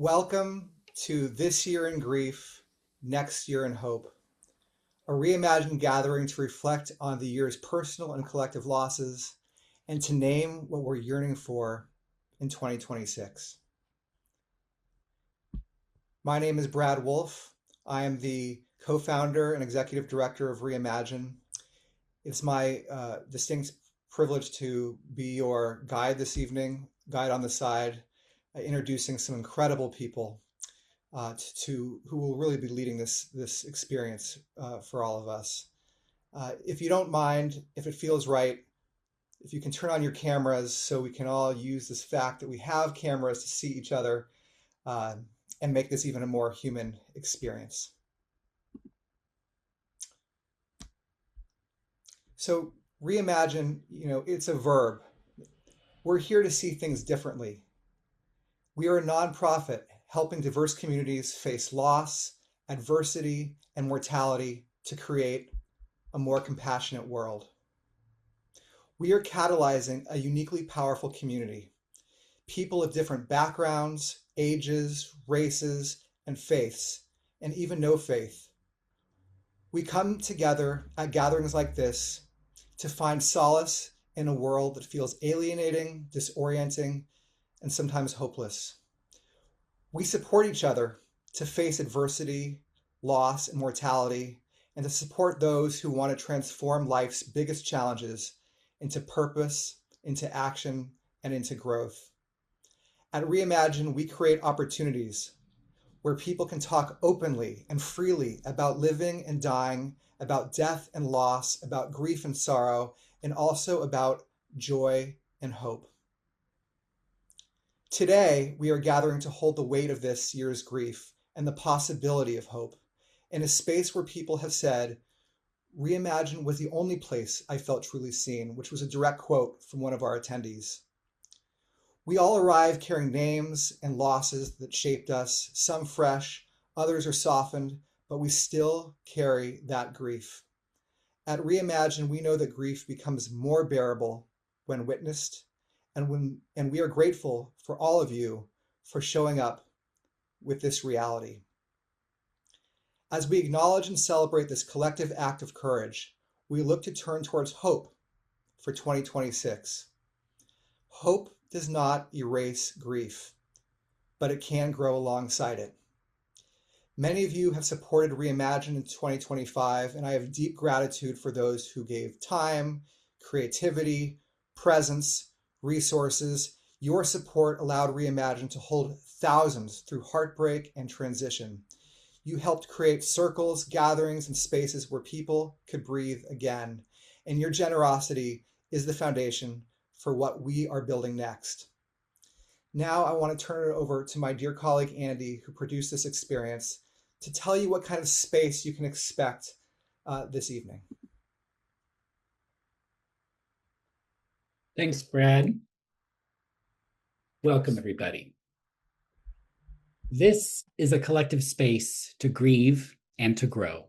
Welcome to This Year in Grief, Next Year in Hope, a reimagined gathering to reflect on the year's personal and collective losses and to name what we're yearning for in 2026. My name is Brad Wolf. I am the co-founder and executive director of Reimagine. It's my distinct privilege to be your guide this evening, guide on the side, introducing some incredible people who will really be leading this experience for all of us. If you don't mind, if it feels right, if you can turn on your cameras so we can all use this fact that we have cameras to see each other and make this even a more human experience. So reimagine, it's a verb. We're here to see things differently. We are a nonprofit helping diverse communities face loss, adversity, and mortality to create a more compassionate world. We are catalyzing a uniquely powerful community. People of different backgrounds, ages, races, and faiths, and even no faith. We come together at gatherings like this to find solace in a world that feels alienating, disorienting, and sometimes hopeless. We support each other to face adversity, loss, and mortality, and to support those who want to transform life's biggest challenges into purpose, into action, and into growth. At Reimagine, we create opportunities where people can talk openly and freely about living and dying, about death and loss, about grief and sorrow, and also about joy and hope. Today, we are gathering to hold the weight of this year's grief and the possibility of hope in a space where people have said, Reimagine was the only place I felt truly seen, which was a direct quote from one of our attendees. We all arrive carrying names and losses that shaped us, some fresh, others are softened, but we still carry that grief. At Reimagine, we know that grief becomes more bearable when witnessed, and we are grateful for all of you for showing up with this reality. As we acknowledge and celebrate this collective act of courage, we look to turn towards hope for 2026. Hope does not erase grief, but it can grow alongside it. Many of you have supported Reimagine in 2025, and I have deep gratitude for those who gave time, creativity, presence, resources. Your support allowed Reimagine to hold thousands through heartbreak and transition. You helped create circles, gatherings, and spaces where people could breathe again. And your generosity is the foundation for what we are building next. Now I want to turn it over to my dear colleague, Andy, who produced this experience, to tell you what kind of space you can expect this evening. Thanks, Brad. Welcome, everybody. This is a collective space to grieve and to grow.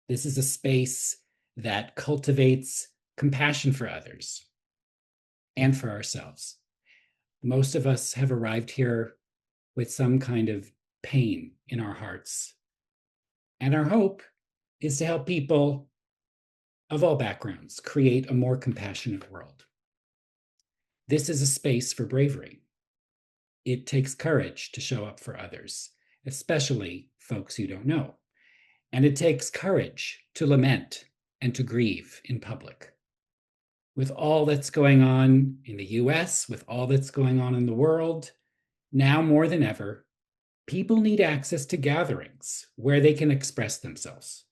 This is a space that cultivates compassion for others and for ourselves. Most of us have arrived here with some kind of pain in our hearts. And our hope is to help people of all backgrounds create a more compassionate world. This is a space for bravery. It takes courage to show up for others, especially folks you don't know. And it takes courage to lament and to grieve in public. With all that's going on in the US, with all that's going on in the world, now more than ever, people need access to gatherings where they can express themselves.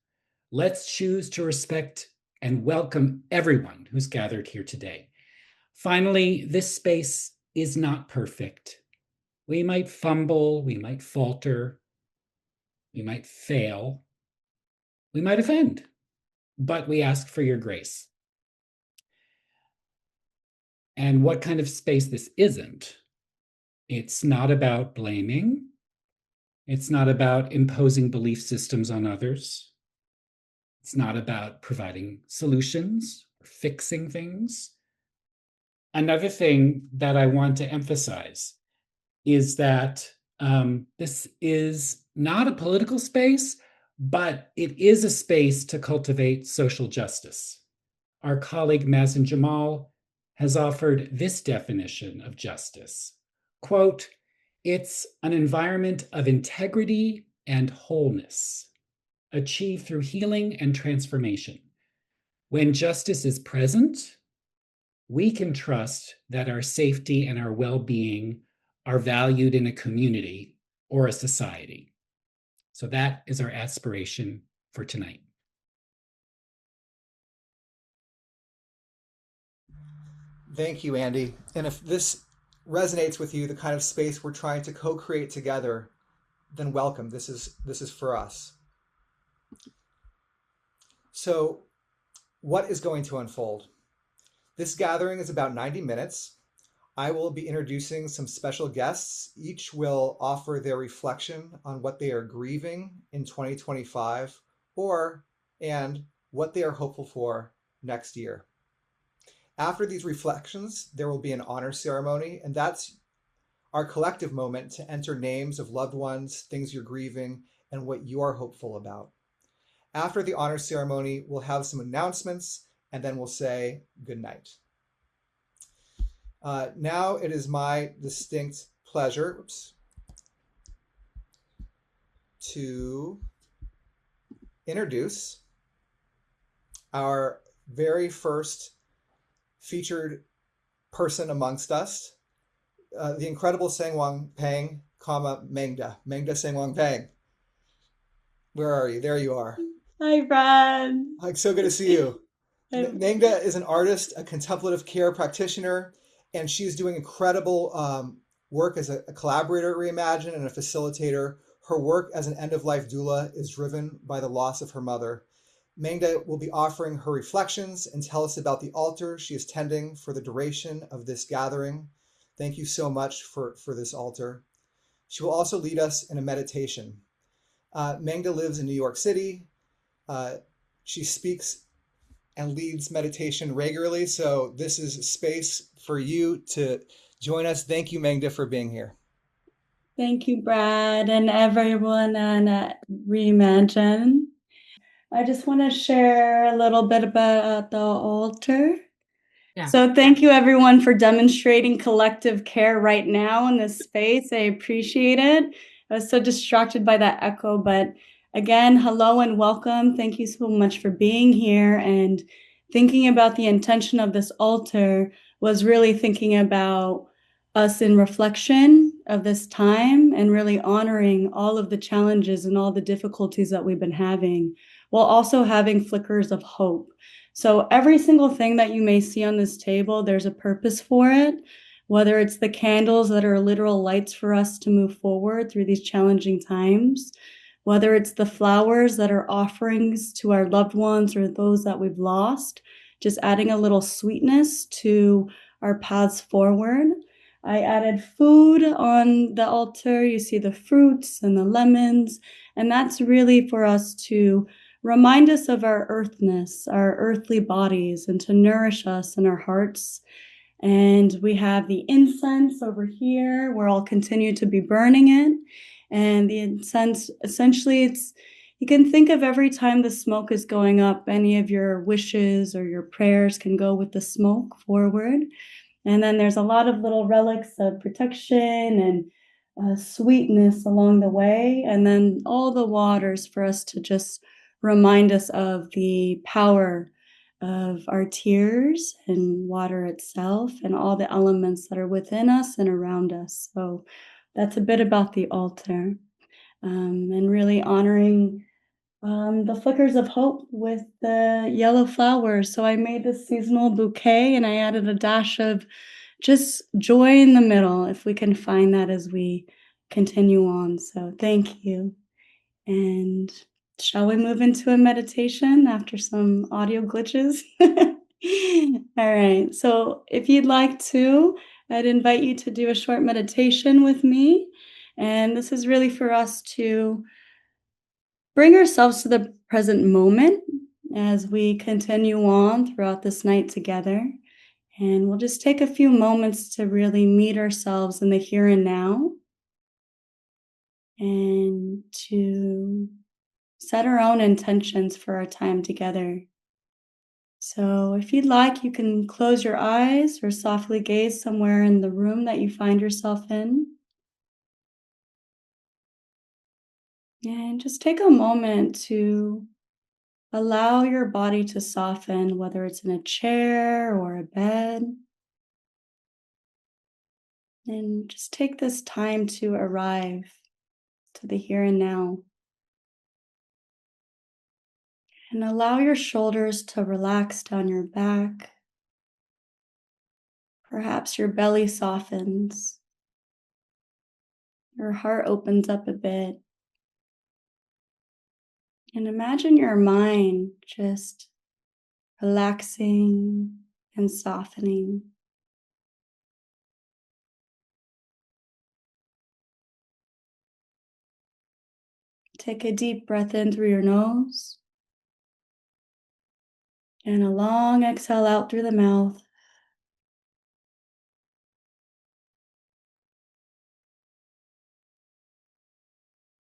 Let's choose to respect and welcome everyone who's gathered here today. Finally, this space is not perfect. We might fumble, we might falter, we might fail, we might offend, but we ask for your grace. And what kind of space this isn't? It's not about blaming. It's not about imposing belief systems on others. It's not about providing solutions or fixing things. Another thing that I want to emphasize is that This is not a political space, but it is a space to cultivate social justice. Our colleague Mazen Jamal has offered this definition of justice. Quote, it's an environment of integrity and wholeness, achieved through healing and transformation. When justice is present, we can trust that our safety and our well-being are valued in a community or a society. So that is our aspiration for tonight. Thank you, Andy. And if this resonates with you, the kind of space we're trying to co-create together, then welcome. This is for us. So, what is going to unfold? This gathering is about 90 minutes. I will be introducing some special guests. Each will offer their reflection on what they are grieving in 2025 and what they are hopeful for next year. After these reflections, there will be an honor ceremony, and that's our collective moment to enter names of loved ones, things you're grieving, and what you are hopeful about. After the honor ceremony, we'll have some announcements, and then we'll say good night. Now it is my distinct pleasure to introduce our very first featured person amongst us, the incredible Sengvanhpheng, Mangda Sengvanhpheng. Where are you? There you are. Hi, Brad. Like, so good to see you. Mangda is an artist, a contemplative care practitioner, and she's doing incredible work as a collaborator at Reimagine and a facilitator. Her work as an end-of-life doula is driven by the loss of her mother. Mangda will be offering her reflections and tell us about the altar she is tending for the duration of this gathering. Thank you so much for this altar. She will also lead us in a meditation. Mangda lives in New York City. She speaks and leads meditation regularly, so this is a space for you to join us. Thank you, Mangda, for being here. Thank you, Brad, and everyone on Reimagine. I just want to share a little bit about the altar. Yeah. So thank you, everyone, for demonstrating collective care right now in this space. I appreciate it. I was so distracted by that echo, but again, hello and welcome. Thank you so much for being here. And thinking about the intention of this altar was really thinking about us in reflection of this time and really honoring all of the challenges and all the difficulties that we've been having, while also having flickers of hope. So every single thing that you may see on this table, there's a purpose for it, whether it's the candles that are literal lights for us to move forward through these challenging times, whether it's the flowers that are offerings to our loved ones or those that we've lost, just adding a little sweetness to our paths forward. I added food on the altar. You see the fruits and the lemons, and that's really for us to remind us of our earthness, our earthly bodies, and to nourish us in our hearts. And we have the incense over here, where I'll continue to be burning it. And the incense, essentially, you can think of every time the smoke is going up, any of your wishes or your prayers can go with the smoke forward. And then there's a lot of little relics of protection and sweetness along the way. And then all the waters for us to just remind us of the power of our tears and water itself and all the elements that are within us and around us. So that's a bit about the altar, and really honoring the flickers of hope with the yellow flowers. So I made this seasonal bouquet and I added a dash of just joy in the middle, if we can find that as we continue on. So thank you. And shall we move into a meditation after some audio glitches? All right. So if you'd like to, I'd invite you to do a short meditation with me. And this is really for us to bring ourselves to the present moment as we continue on throughout this night together. And we'll just take a few moments to really meet ourselves in the here and now. and to set our own intentions for our time together. So if you'd like, you can close your eyes or softly gaze somewhere in the room that you find yourself in. And just take a moment to allow your body to soften, whether it's in a chair or a bed. And just take this time to arrive to the here and now. And allow your shoulders to relax down your back. Perhaps your belly softens. Your heart opens up a bit. And imagine your mind just relaxing and softening. Take a deep breath in through your nose and a long exhale out through the mouth.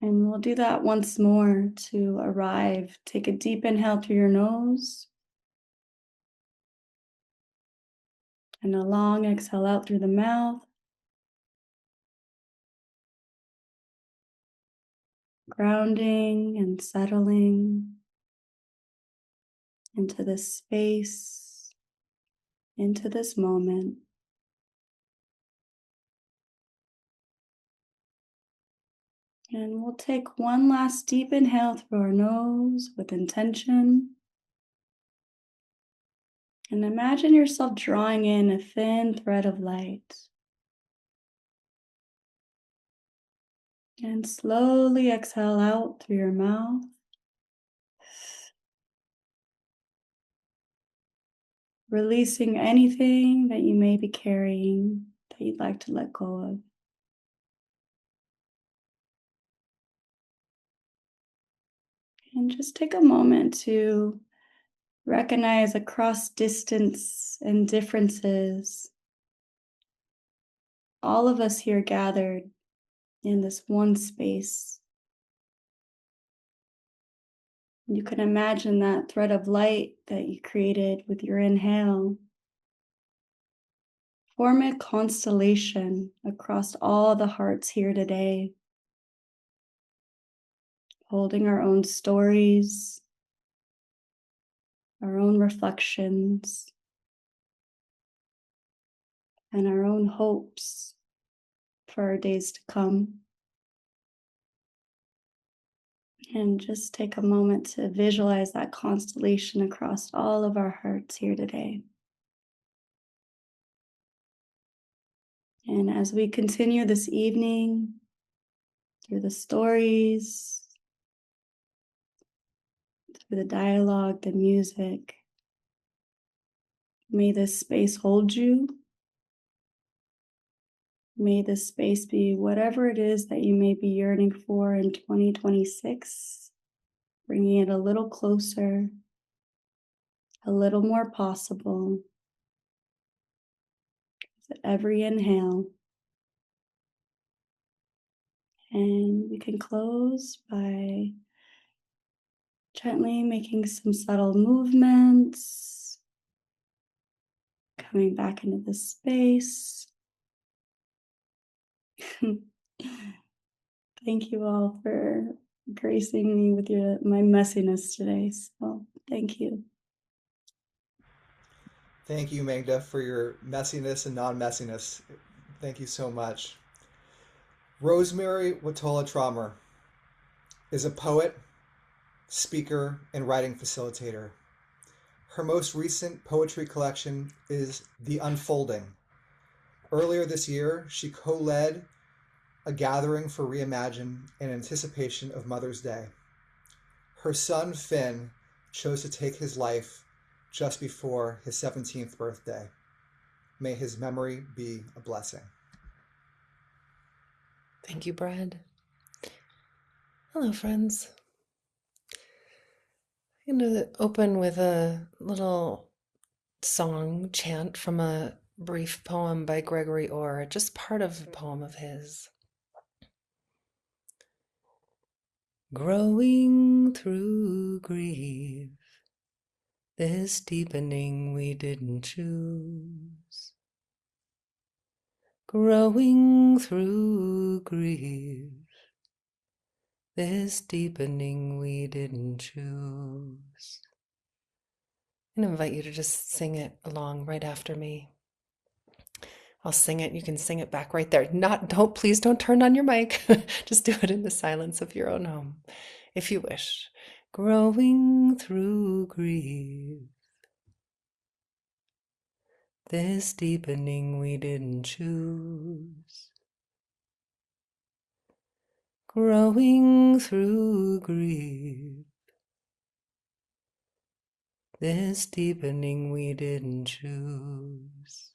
And we'll do that once more to arrive. Take a deep inhale through your nose and a long exhale out through the mouth. Grounding and settling into this space, into this moment. And we'll take one last deep inhale through our nose with intention. And imagine yourself drawing in a thin thread of light. And slowly exhale out through your mouth. Releasing anything that you may be carrying that you'd like to let go of. And just take a moment to recognize across distance and differences, all of us here gathered in this one space. You can imagine that thread of light that you created with your inhale. Form a constellation across all the hearts here today, holding our own stories, our own reflections, and our own hopes for our days to come. And just take a moment to visualize that constellation across all of our hearts here today. And as we continue this evening through the stories, through the dialogue, the music, may this space hold you. May this space be whatever it is that you may be yearning for in 2026, bringing it a little closer, a little more possible with every inhale. And we can close by gently making some subtle movements, coming back into the space. Thank you all for gracing me with my messiness today. So thank you. Thank you, Mangda, for your messiness and non-messiness. Thank you so much. Rosemerry Wahtola Trommer is a poet, speaker, and writing facilitator. Her most recent poetry collection is The Unfolding. Earlier this year, she co-led a gathering for Reimagine in anticipation of Mother's Day. Her son, Finn, chose to take his life just before his 17th birthday. May his memory be a blessing. Thank you, Brad. Hello, friends. I'm going to open with a little song chant from a brief poem by Gregory Orr, just part of a poem of his. Growing through grief, this deepening we didn't choose. Growing through grief, this deepening we didn't choose. I'm going to invite you to just sing it along right after me. I'll sing it. You can sing it back right there. Please don't turn on your mic. Just do it in the silence of your own home, if you wish. Growing through grief, this deepening we didn't choose. Growing through grief, this deepening we didn't choose.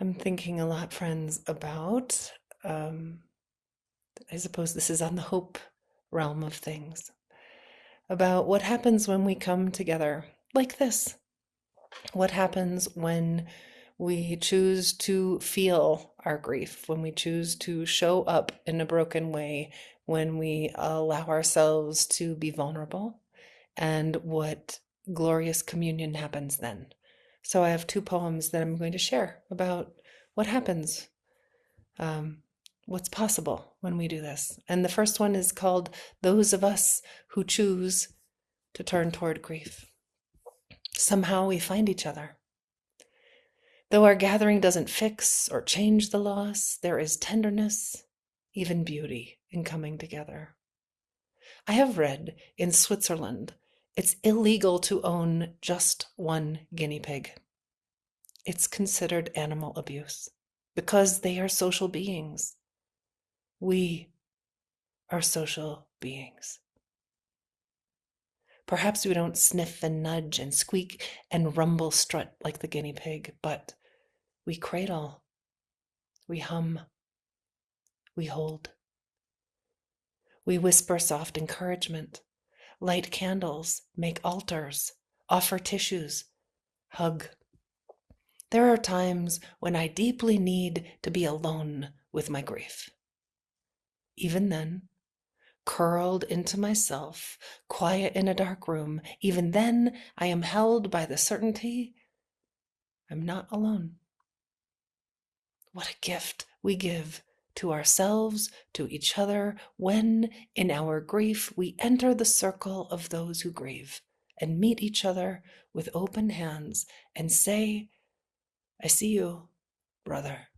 I'm thinking a lot, friends, about, I suppose this is on the hope realm of things, about what happens when we come together like this. What happens when we choose to feel our grief, when we choose to show up in a broken way, when we allow ourselves to be vulnerable, and what glorious communion happens then. So I have two poems that I'm going to share about what happens, what's possible when we do this. And the first one is called Those of Us Who Choose to Turn Toward Grief. Somehow we find each other. Though our gathering doesn't fix or change the loss, there is tenderness, even beauty in coming together. I have read in Switzerland, it's illegal to own just one guinea pig. It's considered animal abuse because they are social beings. We are social beings. Perhaps we don't sniff and nudge and squeak and rumble strut like the guinea pig, but we cradle, we hum, we hold. We whisper soft encouragement, light candles, make altars, offer tissues, hug. There are times when I deeply need to be alone with my grief. Even then, curled into myself, quiet in a dark room, even then I am held by the certainty I'm not alone. What a gift we give to ourselves, to each other, when in our grief we enter the circle of those who grieve and meet each other with open hands and say, I see you, brother.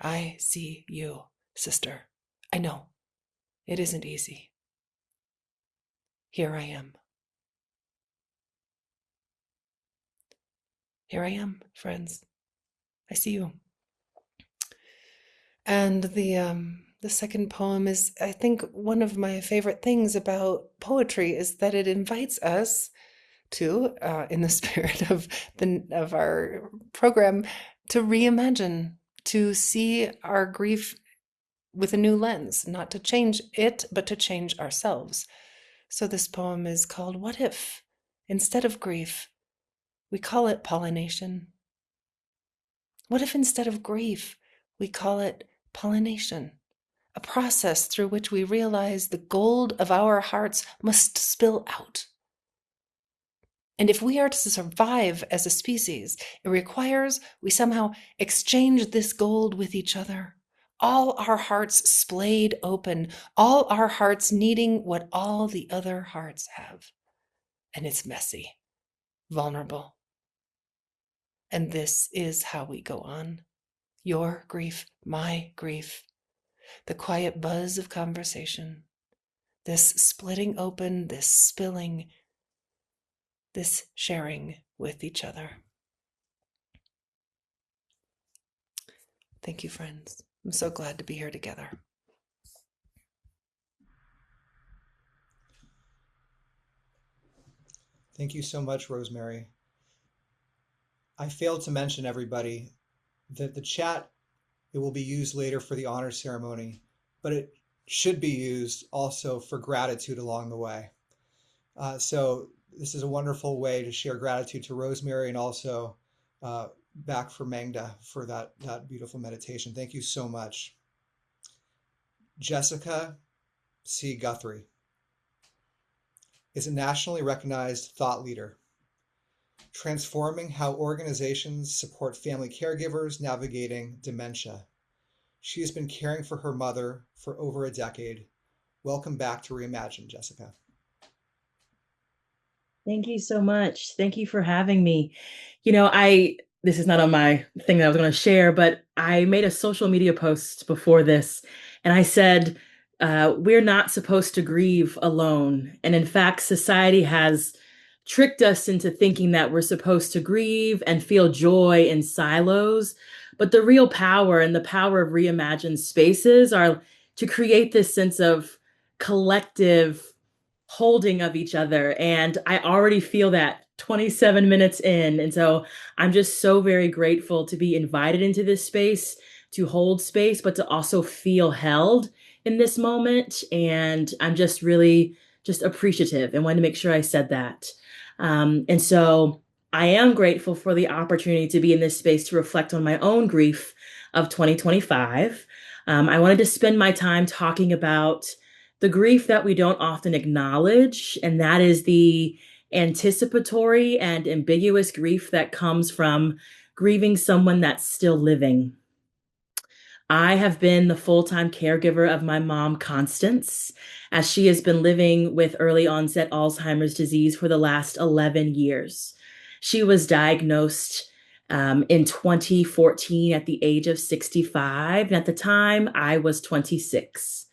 I see you, sister. I know it isn't easy. Here I am. Here I am, friends. I see you. And the second poem is, I think, one of my favorite things about poetry is that it invites us to, in the spirit of our program, to reimagine, to see our grief with a new lens, not to change it, but to change ourselves. So this poem is called What If, instead of grief, we call it pollination? What if instead of grief, we call it pollination, a process through which we realize the gold of our hearts must spill out? And if we are to survive as a species, it requires we somehow exchange this gold with each other. All our hearts splayed open, all our hearts needing what all the other hearts have. And it's messy, vulnerable. And this is how we go on. Your grief, my grief, the quiet buzz of conversation, this splitting open, this spilling, this sharing with each other. Thank you, friends. I'm so glad to be here together. Thank you so much, Rosemerry. I failed to mention, everybody, that the chat, it will be used later for the honor ceremony, but it should be used also for gratitude along the way. So this is a wonderful way to share gratitude to Rosemerry and also back for Mangda for that beautiful meditation. Thank you so much. Jessica C. Guthrie is a nationally recognized thought leader, transforming how organizations support family caregivers navigating dementia. She has been caring for her mother for over a decade. Welcome back to Reimagine, Jessica. Thank you so much. Thank you for having me. This is not on my thing that I was going to share, but I made a social media post before this, and I said, we're not supposed to grieve alone. And in fact, society has tricked us into thinking that we're supposed to grieve and feel joy in silos. But the real power and the power of reimagined spaces are to create this sense of collective holding of each other. And I already feel that 27 minutes in. And so I'm just so very grateful to be invited into this space, to hold space, but to also feel held in this moment. And I'm just really just appreciative and wanted to make sure I said that. And so I am grateful for the opportunity to be in this space to reflect on my own grief of 2025. I wanted to spend my time talking about the grief that we don't often acknowledge, and that is the anticipatory and ambiguous grief that comes from grieving someone that's still living. I have been the full-time caregiver of my mom, Constance, as she has been living with early onset Alzheimer's disease for the last 11 years. She was diagnosed in 2014 at the age of 65, and at the time I was 26.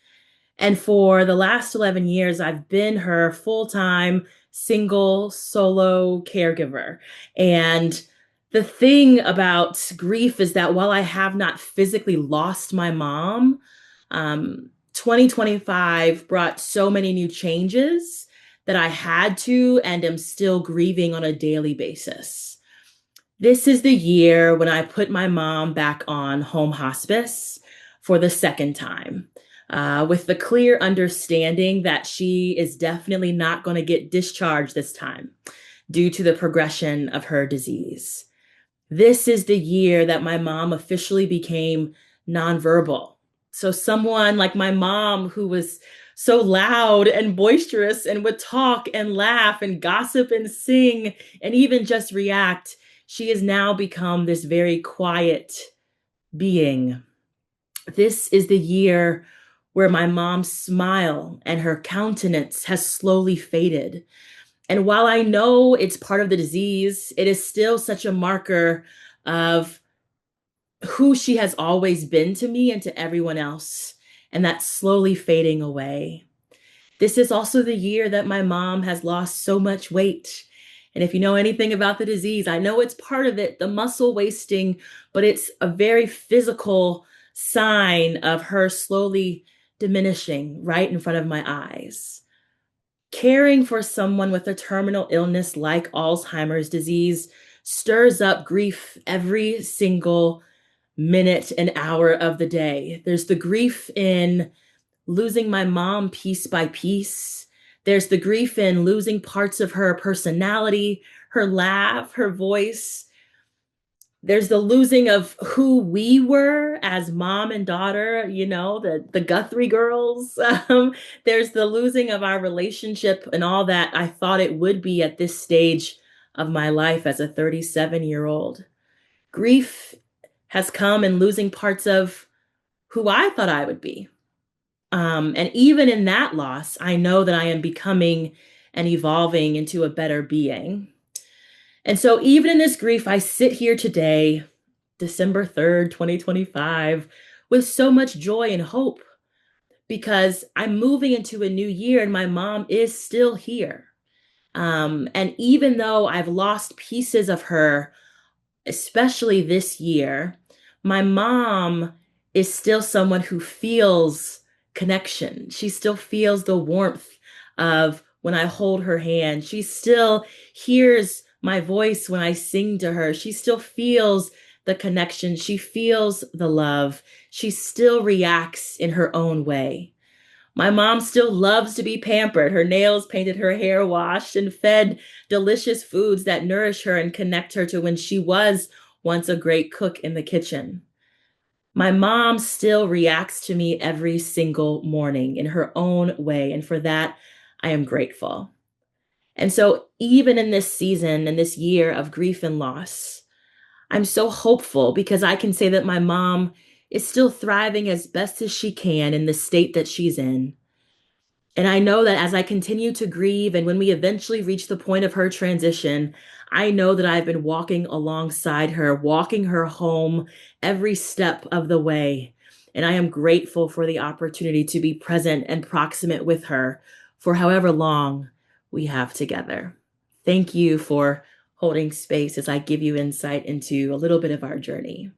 And for the last 11 years, I've been her full-time, single, solo caregiver. And the thing about grief is that while I have not physically lost my mom, 2025 brought so many new changes that I had to and am still grieving on a daily basis. This is the year when I put my mom back on home hospice for the second time. With the clear understanding that she is definitely not going to get discharged this time due to the progression of her disease. This is the year that my mom officially became nonverbal. So someone like my mom, who was so loud and boisterous and would talk and laugh and gossip and sing and even just react, she has now become this very quiet being. This is the year where my mom's smile and her countenance has slowly faded. And while I know it's part of the disease, it is still such a marker of who she has always been to me and to everyone else, and that's slowly fading away. This is also the year that my mom has lost so much weight. And if you know anything about the disease, I know it's part of it, the muscle wasting, but it's a very physical sign of her slowly diminishing right in front of my eyes. Caring for someone with a terminal illness like Alzheimer's disease stirs up grief every single minute and hour of the day. There's the grief in losing my mom piece by piece. There's the grief in losing parts of her personality, her laugh, her voice. There's the losing of who we were as mom and daughter, the Guthrie girls. There's the losing of our relationship and all that I thought it would be at this stage of my life as a 37-year-old. Grief has come in losing parts of who I thought I would be. And even in that loss, I know that I am becoming and evolving into a better being. And so even in this grief, I sit here today, December 3rd, 2025, with so much joy and hope because I'm moving into a new year and my mom is still here. And even though I've lost pieces of her, especially this year, my mom is still someone who feels connection. She still feels the warmth of when I hold her hand. She still hears my voice when I sing to her. She still feels the connection. She feels the love. She still reacts in her own way. My mom still loves to be pampered, her nails painted, her hair washed, and fed delicious foods that nourish her and connect her to when she was once a great cook in the kitchen. My mom still reacts to me every single morning in her own way, and for that, I am grateful. And so, even in this season and this year of grief and loss, I'm so hopeful because I can say that my mom is still thriving as best as she can in the state that she's in. And I know that as I continue to grieve and when we eventually reach the point of her transition, I know that I've been walking alongside her, walking her home every step of the way. And I am grateful for the opportunity to be present and proximate with her for however long we have together. Thank you for holding space as I give you insight into a little bit of our journey.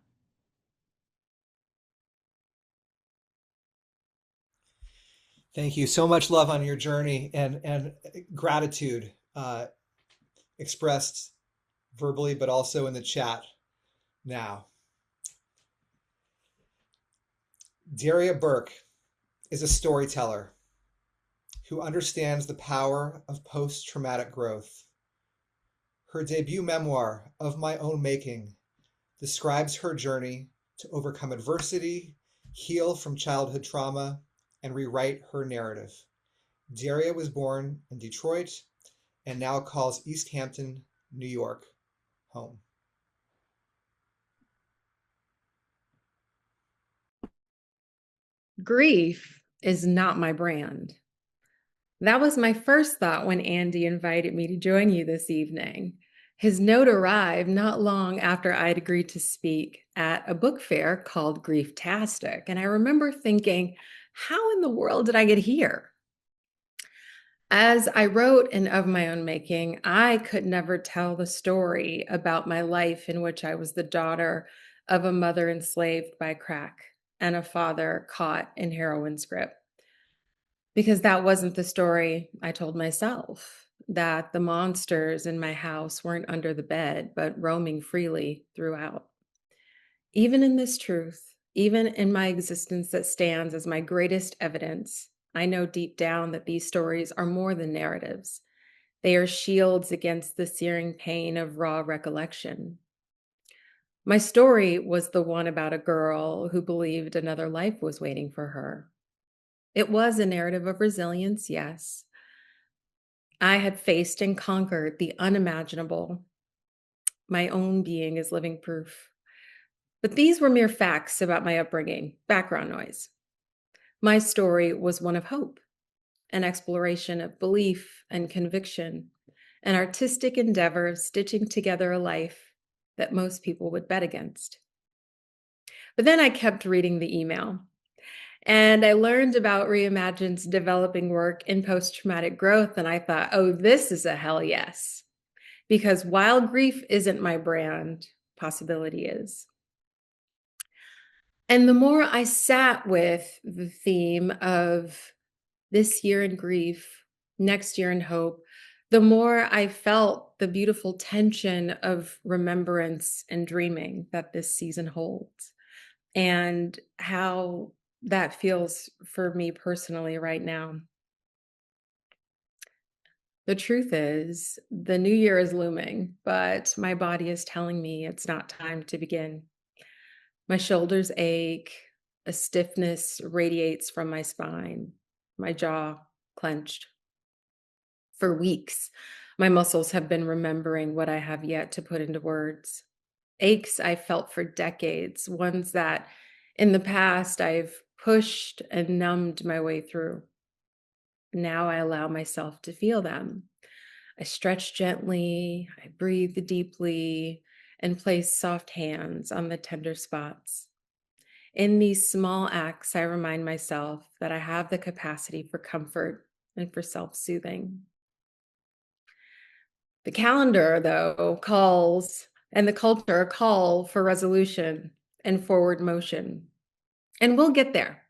Thank you. So much love on your journey and gratitude expressed verbally, but also in the chat now. Daria Burke is a storyteller who understands the power of post-traumatic growth. Her debut memoir, Of My Own Making, describes her journey to overcome adversity, heal from childhood trauma, and rewrite her narrative. Daria was born in Detroit and now calls East Hampton, New York, home. Grief is not my brand. That was my first thought when Andy invited me to join you this evening. His note arrived not long after I'd agreed to speak at a book fair called Grieftastic, and I remember thinking, how in the world did I get here? As I wrote in Of My Own Making, I could never tell the story about my life in which I was the daughter of a mother enslaved by crack and a father caught in heroin's grip. Because that wasn't the story I told myself, that the monsters in my house weren't under the bed, but roaming freely throughout. Even in this truth, even in my existence that stands as my greatest evidence, I know deep down that these stories are more than narratives. They are shields against the searing pain of raw recollection. My story was the one about a girl who believed another life was waiting for her. It was a narrative of resilience, yes. I had faced and conquered the unimaginable. My own being is living proof. But these were mere facts about my upbringing, background noise. My story was one of hope, an exploration of belief and conviction, an artistic endeavor of stitching together a life that most people would bet against. But then I kept reading the email, and I learned about Reimagine's developing work in post-traumatic growth, and I thought, oh, this is a hell yes. Because while grief isn't my brand, possibility is. And the more I sat with the theme of this year in grief, next year in hope, the more I felt the beautiful tension of remembrance and dreaming that this season holds, and how that feels for me personally right now. The truth is, the new year is looming, but my body is telling me it's not time to begin. My shoulders ache, a stiffness radiates from my spine, my jaw clenched. For weeks, my muscles have been remembering what I have yet to put into words. Aches I felt for decades, ones that in the past I've pushed and numbed my way through. Now I allow myself to feel them. I stretch gently, I breathe deeply, and place soft hands on the tender spots. In these small acts, I remind myself that I have the capacity for comfort and for self-soothing. The calendar, though, calls, and the culture call for resolution and forward motion. And we'll get there.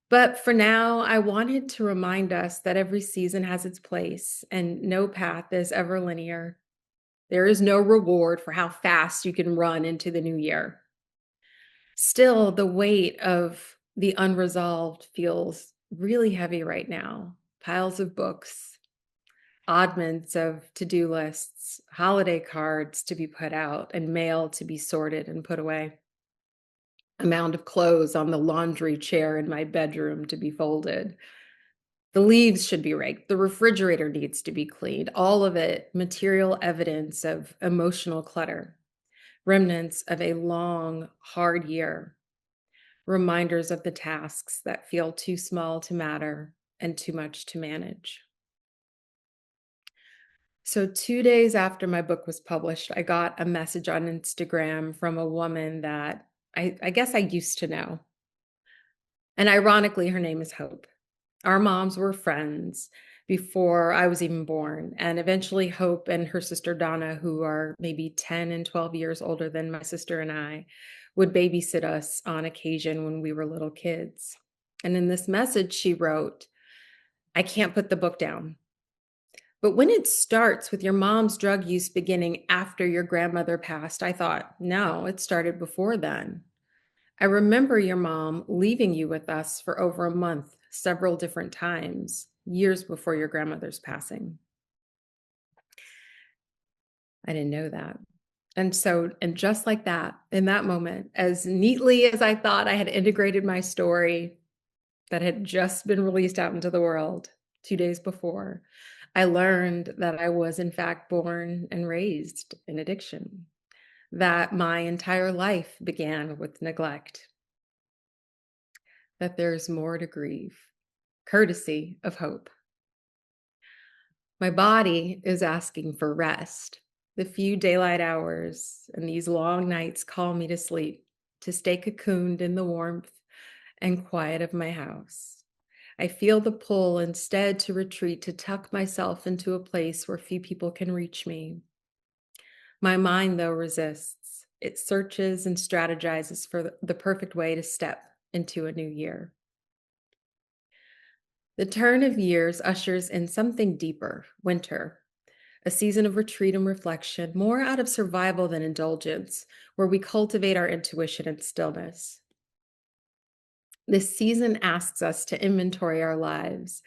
But for now, I wanted to remind us that every season has its place and no path is ever linear. There is no reward for how fast you can run into the new year. Still, the weight of the unresolved feels really heavy right now. Piles of books, oddments of to-do lists, holiday cards to be put out, and mail to be sorted and put away. A mound of clothes on the laundry chair in my bedroom to be folded. The leaves should be raked. The refrigerator needs to be cleaned. All of it material evidence of emotional clutter, remnants of a long, hard year, reminders of the tasks that feel too small to matter and too much to manage. So 2 days after my book was published, I got a message on Instagram from a woman that I guess I used to know. And ironically, her name is Hope. Our moms were friends before I was even born. And eventually Hope and her sister Donna, who are maybe 10 and 12 years older than my sister and I, would babysit us on occasion when we were little kids. And in this message, she wrote, "I can't put the book down. But when it starts with your mom's drug use beginning after your grandmother passed, I thought, no, it started before then. I remember your mom leaving you with us for over a month, several different times, years before your grandmother's passing." I didn't know that. And just like that, in that moment, as neatly as I thought I had integrated my story that had just been released out into the world 2 days before, I learned that I was in fact born and raised in addiction, that my entire life began with neglect, that there's more to grieve, courtesy of Hope. My body is asking for rest. The few daylight hours and these long nights call me to sleep, to stay cocooned in the warmth and quiet of my house. I feel the pull instead to retreat, to tuck myself into a place where few people can reach me. My mind, though, resists. It searches and strategizes for the perfect way to step into a new year. The turn of years ushers in something deeper, winter, a season of retreat and reflection, more out of survival than indulgence, where we cultivate our intuition and stillness. This season asks us to inventory our lives,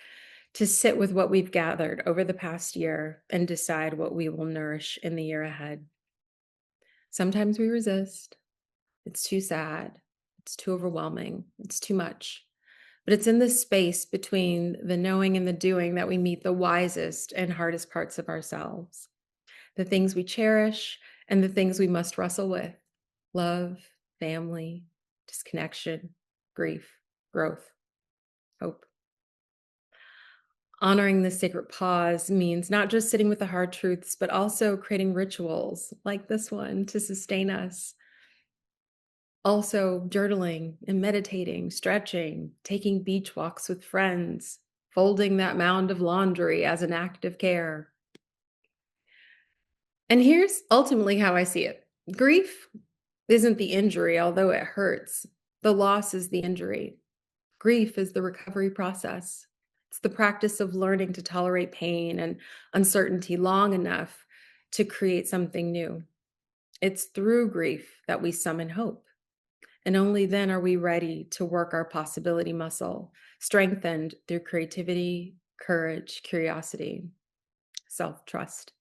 to sit with what we've gathered over the past year and decide what we will nourish in the year ahead. Sometimes we resist. It's too sad. It's too overwhelming. It's too much. But it's in this space between the knowing and the doing that we meet the wisest and hardest parts of ourselves, the things we cherish and the things we must wrestle with: love, family, disconnection, grief, growth, hope. Honoring the sacred pause means not just sitting with the hard truths, but also creating rituals like this one to sustain us. Also journaling and meditating, stretching, taking beach walks with friends, folding that mound of laundry as an act of care. And here's ultimately how I see it. Grief isn't the injury, although it hurts. The loss is the injury. Grief is the recovery process. It's the practice of learning to tolerate pain and uncertainty long enough to create something new. It's through grief that we summon hope. And only then are we ready to work our possibility muscle, strengthened through creativity, courage, curiosity, self-trust.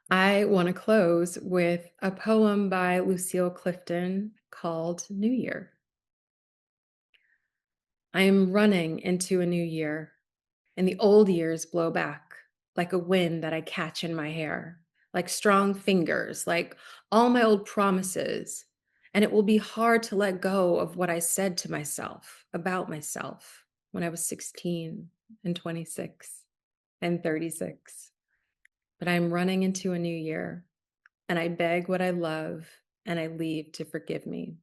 I want to close with a poem by Lucille Clifton called New Year. I am running into a new year, and the old years blow back like a wind that I catch in my hair, like strong fingers, like all my old promises. And it will be hard to let go of what I said to myself about myself when I was 16 and 26 and 36. But I'm running into a new year, and I beg what I love, and I leave to forgive me.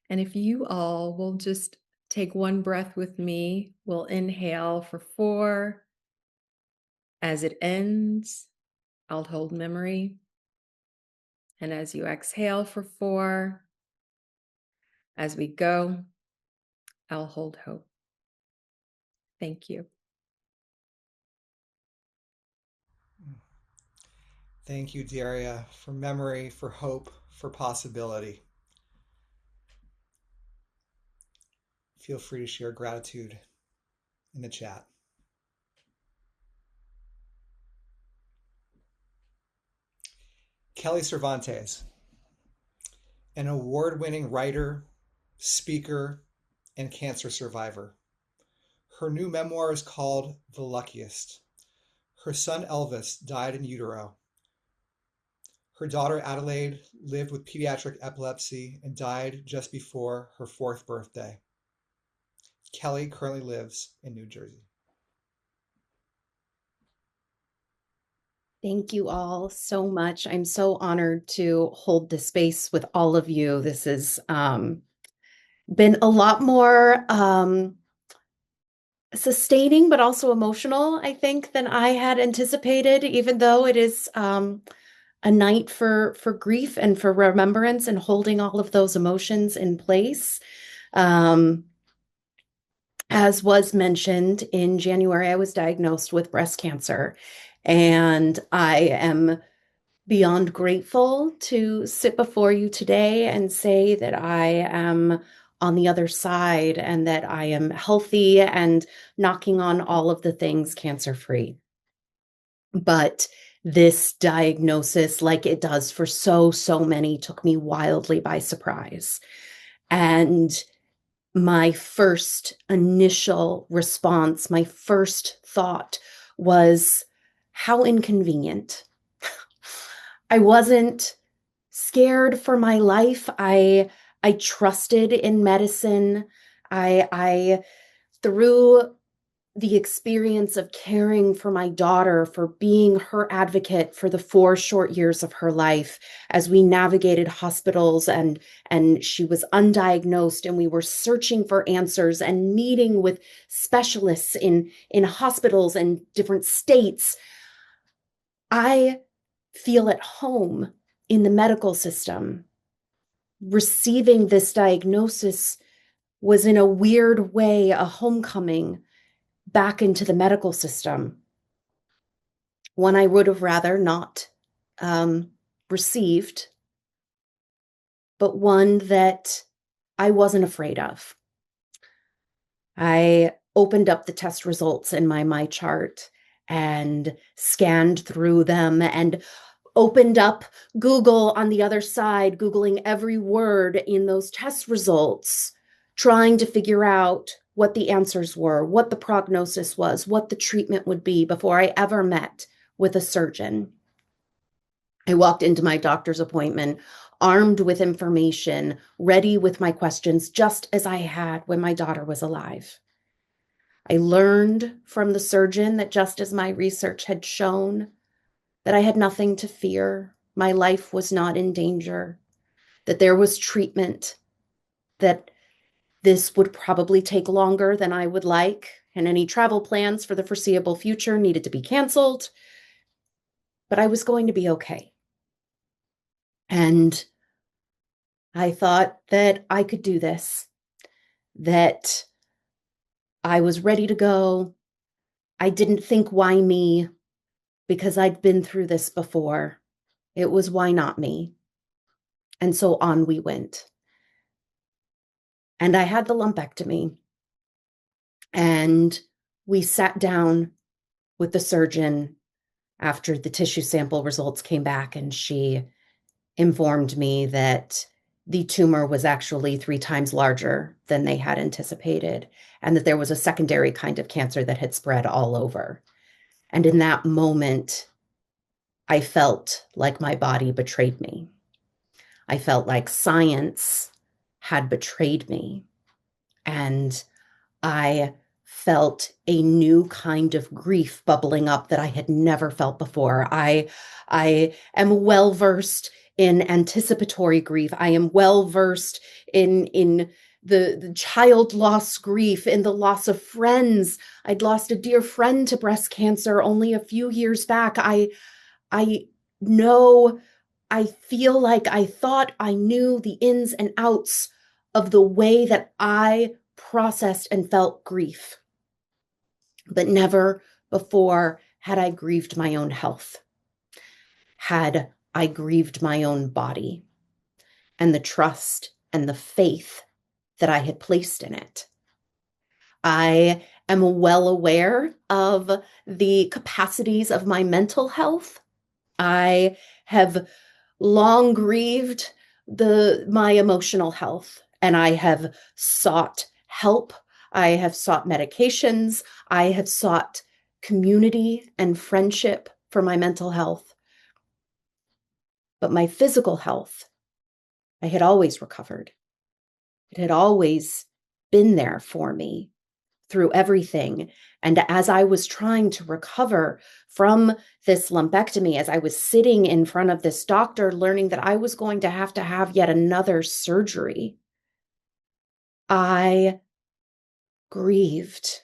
And if you all will just take one breath with me, we'll inhale for 4. As it ends, I'll hold memory. And as you exhale for 4, as we go, I'll hold hope. Thank you. Thank you, Daria, for memory, for hope, for possibility. Feel free to share gratitude in the chat. Kelly Cervantes, an award-winning writer, speaker, and cancer survivor. Her new memoir is called The Luckiest. Her son Elvis died in utero. Her daughter Adelaide lived with pediatric epilepsy and died just before her 4th birthday. Kelly currently lives in New Jersey. Thank you all so much. I'm so honored to hold this space with all of you. This has been a lot more sustaining, but also emotional, I think, than I had anticipated, even though it is a night for grief and for remembrance and holding all of those emotions in place. As was mentioned, in January, I was diagnosed with breast cancer, and I am beyond grateful to sit before you today and say that I am on the other side and that I am healthy and knocking on all of the things cancer-free. But this diagnosis, like it does for so many, took me wildly by surprise. And my first initial response, my first thought was, how inconvenient. I wasn't scared for my life. I trusted in medicine. I through the experience of caring for my daughter, for being her advocate for the 4 short years of her life, as we navigated hospitals and she was undiagnosed and we were searching for answers and meeting with specialists in hospitals and different states, I feel at home in the medical system. Receiving this diagnosis was in a weird way a homecoming back into the medical system. One I would have rather not received, but one that I wasn't afraid of. I opened up the test results in my MyChart and scanned through them and opened up Google on the other side, Googling every word in those test results, trying to figure out what the answers were, what the prognosis was, what the treatment would be before I ever met with a surgeon. I walked into my doctor's appointment armed with information, ready with my questions, just as I had when my daughter was alive. I learned from the surgeon that just as my research had shown, that I had nothing to fear, my life was not in danger, that there was treatment, that this would probably take longer than I would like, and any travel plans for the foreseeable future needed to be canceled, but I was going to be okay. And I thought that I could do this, that I was ready to go. I didn't think, why me? Because I'd been through this before. It was, why not me? And so on we went. And I had the lumpectomy. And we sat down with the surgeon after the tissue sample results came back, and she informed me that the tumor was actually 3 times larger than they had anticipated, and that there was a secondary kind of cancer that had spread all over. And in that moment, I felt like my body betrayed me. I felt like science had betrayed me. And I felt a new kind of grief bubbling up that I had never felt before. I am well-versed in anticipatory grief. I am well-versed in the child loss grief, in the loss of friends. I'd lost a dear friend to breast cancer only a few years back. I know, I feel like I thought I knew the ins and outs of the way that I processed and felt grief. But never before had I grieved my own health, had I grieved my own body and the trust and the faith that I had placed in it. I am well aware of the capacities of my mental health. I have long grieved my emotional health, and I have sought help. I have sought medications. I have sought community and friendship for my mental health. But my physical health, I had always recovered. It had always been there for me through everything. And as I was trying to recover from this lumpectomy, as I was sitting in front of this doctor, learning that I was going to have yet another surgery, I grieved.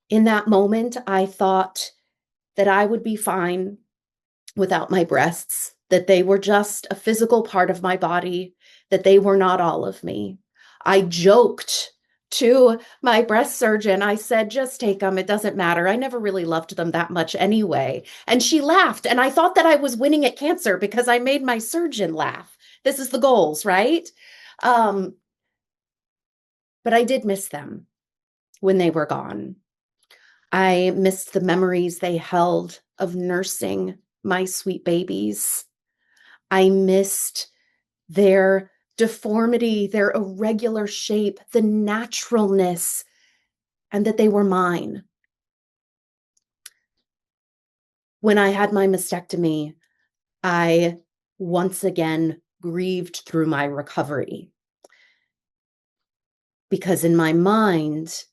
In that moment, I thought that I would be fine without my breasts, that they were just a physical part of my body, that they were not all of me. I joked to my breast surgeon. I said, just take them. It doesn't matter. I never really loved them that much anyway. And she laughed. And I thought that I was winning at cancer because I made my surgeon laugh. This is the goals, right? But I did miss them when they were gone. I missed the memories they held of nursing my sweet babies. I missed their deformity, their irregular shape, the naturalness, and that they were mine. When I had my mastectomy, I once again grieved through my recovery. Because in my mind,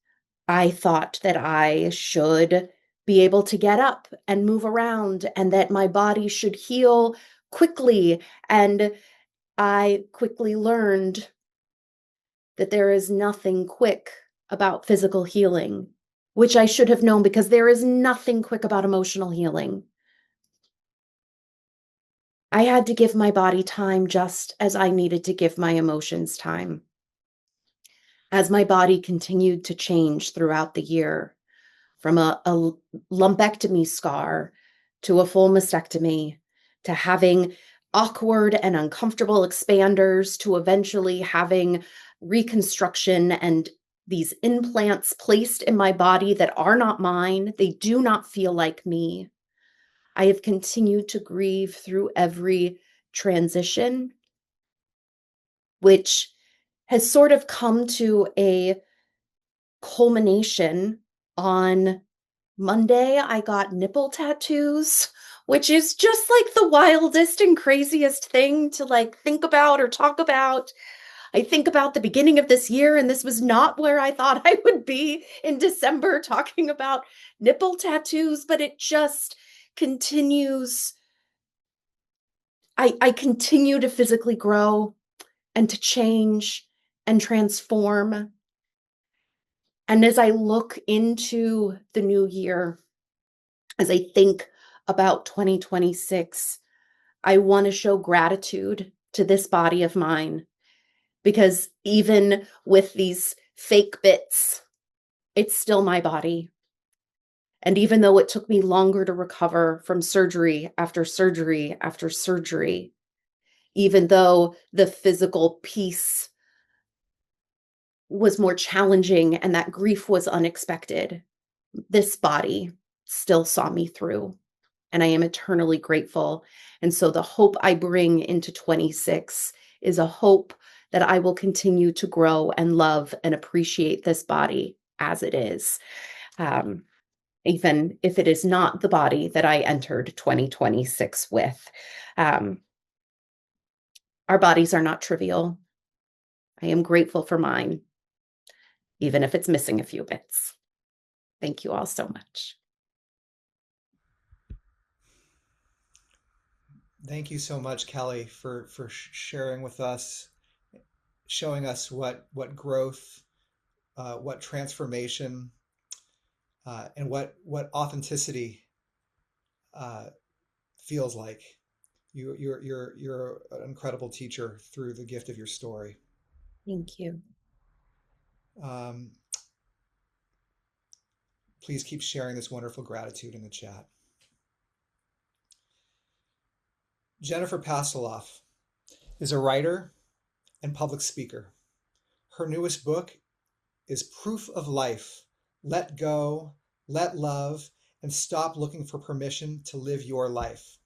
I thought that I should be able to get up and move around and that my body should heal quickly. And I quickly learned that there is nothing quick about physical healing, which I should have known because there is nothing quick about emotional healing. I had to give my body time just as I needed to give my emotions time. As my body continued to change throughout the year, from a lumpectomy scar to a full mastectomy, to having awkward and uncomfortable expanders, to eventually having reconstruction and these implants placed in my body that are not mine. They do not feel like me. I have continued to grieve through every transition, which has sort of come to a culmination on Monday. I got nipple tattoos, which is just like the wildest and craziest thing to like think about or talk about. I think about the beginning of this year, and this was not where I thought I would be in December talking about nipple tattoos, but it just continues. I continue to physically grow and to change and transform. And as I look into the new year, as I think about 2026, I want to show gratitude to this body of mine, because even with these fake bits, it's still my body. And even though it took me longer to recover from surgery after surgery after surgery, even though the physical piece was more challenging and that grief was unexpected, this body still saw me through. And I am eternally grateful. And so the hope I bring into 26 is a hope that I will continue to grow and love and appreciate this body as it is. Even if it is not the body that I entered 2026 with. Our bodies are not trivial. I am grateful for mine, even if it's missing a few bits. Thank you all so much. Thank you so much, Kelly, for sharing with us, showing us what growth, what transformation, and what authenticity feels like. You're an incredible teacher through the gift of your story. Thank you. Please keep sharing this wonderful gratitude in the chat. Jennifer Pastiloff is a writer and public speaker. Her newest book is Proof of Life: Let Go, Let Love, and Stop Looking for Permission to Live Your Life.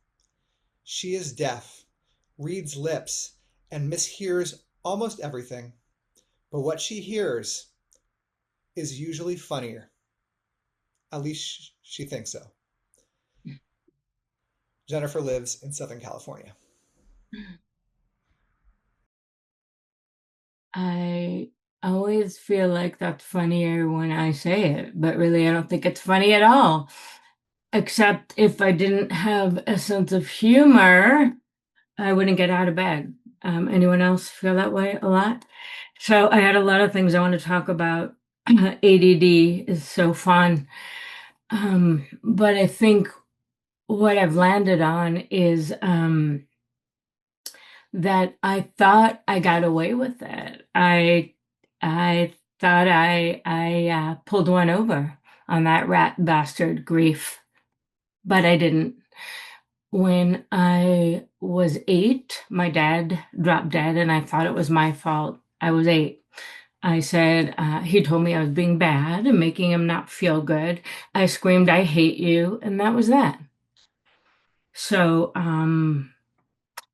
She is deaf, reads lips, and mishears almost everything. But what she hears is usually funnier. At least she thinks so. Jennifer lives in Southern California. I always feel like that's funnier when I say it, but really I don't think it's funny at all. Except if I didn't have a sense of humor, I wouldn't get out of bed. Anyone else feel that way a lot? So I had a lot of things I want to talk about. ADD is so fun. But I think what I've landed on is that I thought I got away with it. I thought I pulled one over on that rat bastard grief, but I didn't. When I was 8, my dad dropped dead, and I thought it was my fault. I was 8. I said, he told me I was being bad and making him not feel good. I screamed, "I hate you," and that was that. So,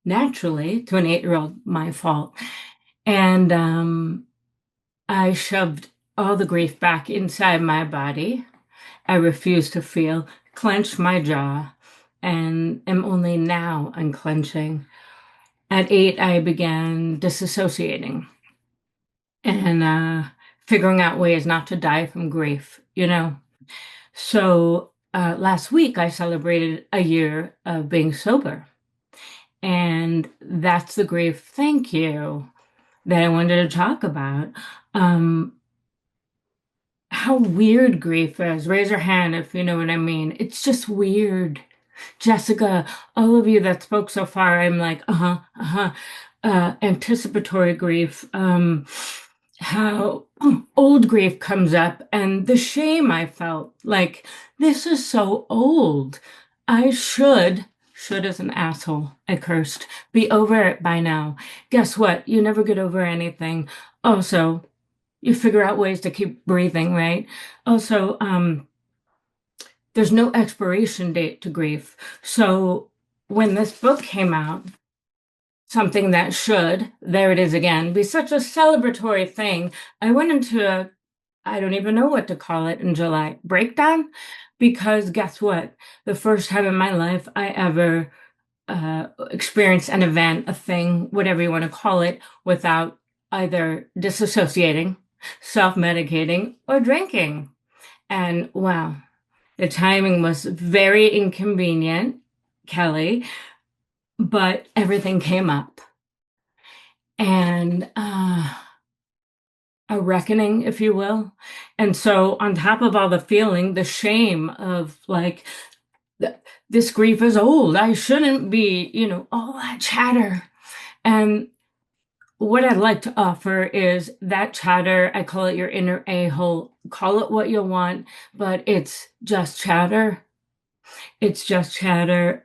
naturally, to an 8-year-old, my fault. And I shoved all the grief back inside my body. I refused to feel, clenched my jaw, and am only now unclenching. At 8, I began disassociating and figuring out ways not to die from grief, So last week, I celebrated a year of being sober. And that's the grief, thank you, that I wanted to talk about. How weird grief is. Raise your hand if you know what I mean. It's just weird. Jessica, all of you that spoke so far, I'm like, anticipatory grief. How old grief comes up, and the shame I felt, like, this is so old. I should is an asshole, I cursed, be over it by now. Guess what? You never get over anything. Also, you figure out ways to keep breathing, right? Also, there's no expiration date to grief. So when this book came out, something that should, there it is again, be such a celebratory thing, I went into I don't even know what to call it in July, breakdown, because guess what? The first time in my life I ever experienced an event, a thing, whatever you want to call it, without either disassociating, self-medicating, or drinking. And wow, the timing was very inconvenient, Kelly, but everything came up. And a reckoning, if you will. And so on top of all the feeling, the shame of like, this grief is old, I shouldn't be, all that chatter. And what I'd like to offer is that chatter, I call it your inner a-hole, call it what you want, but it's just chatter. It's just chatter.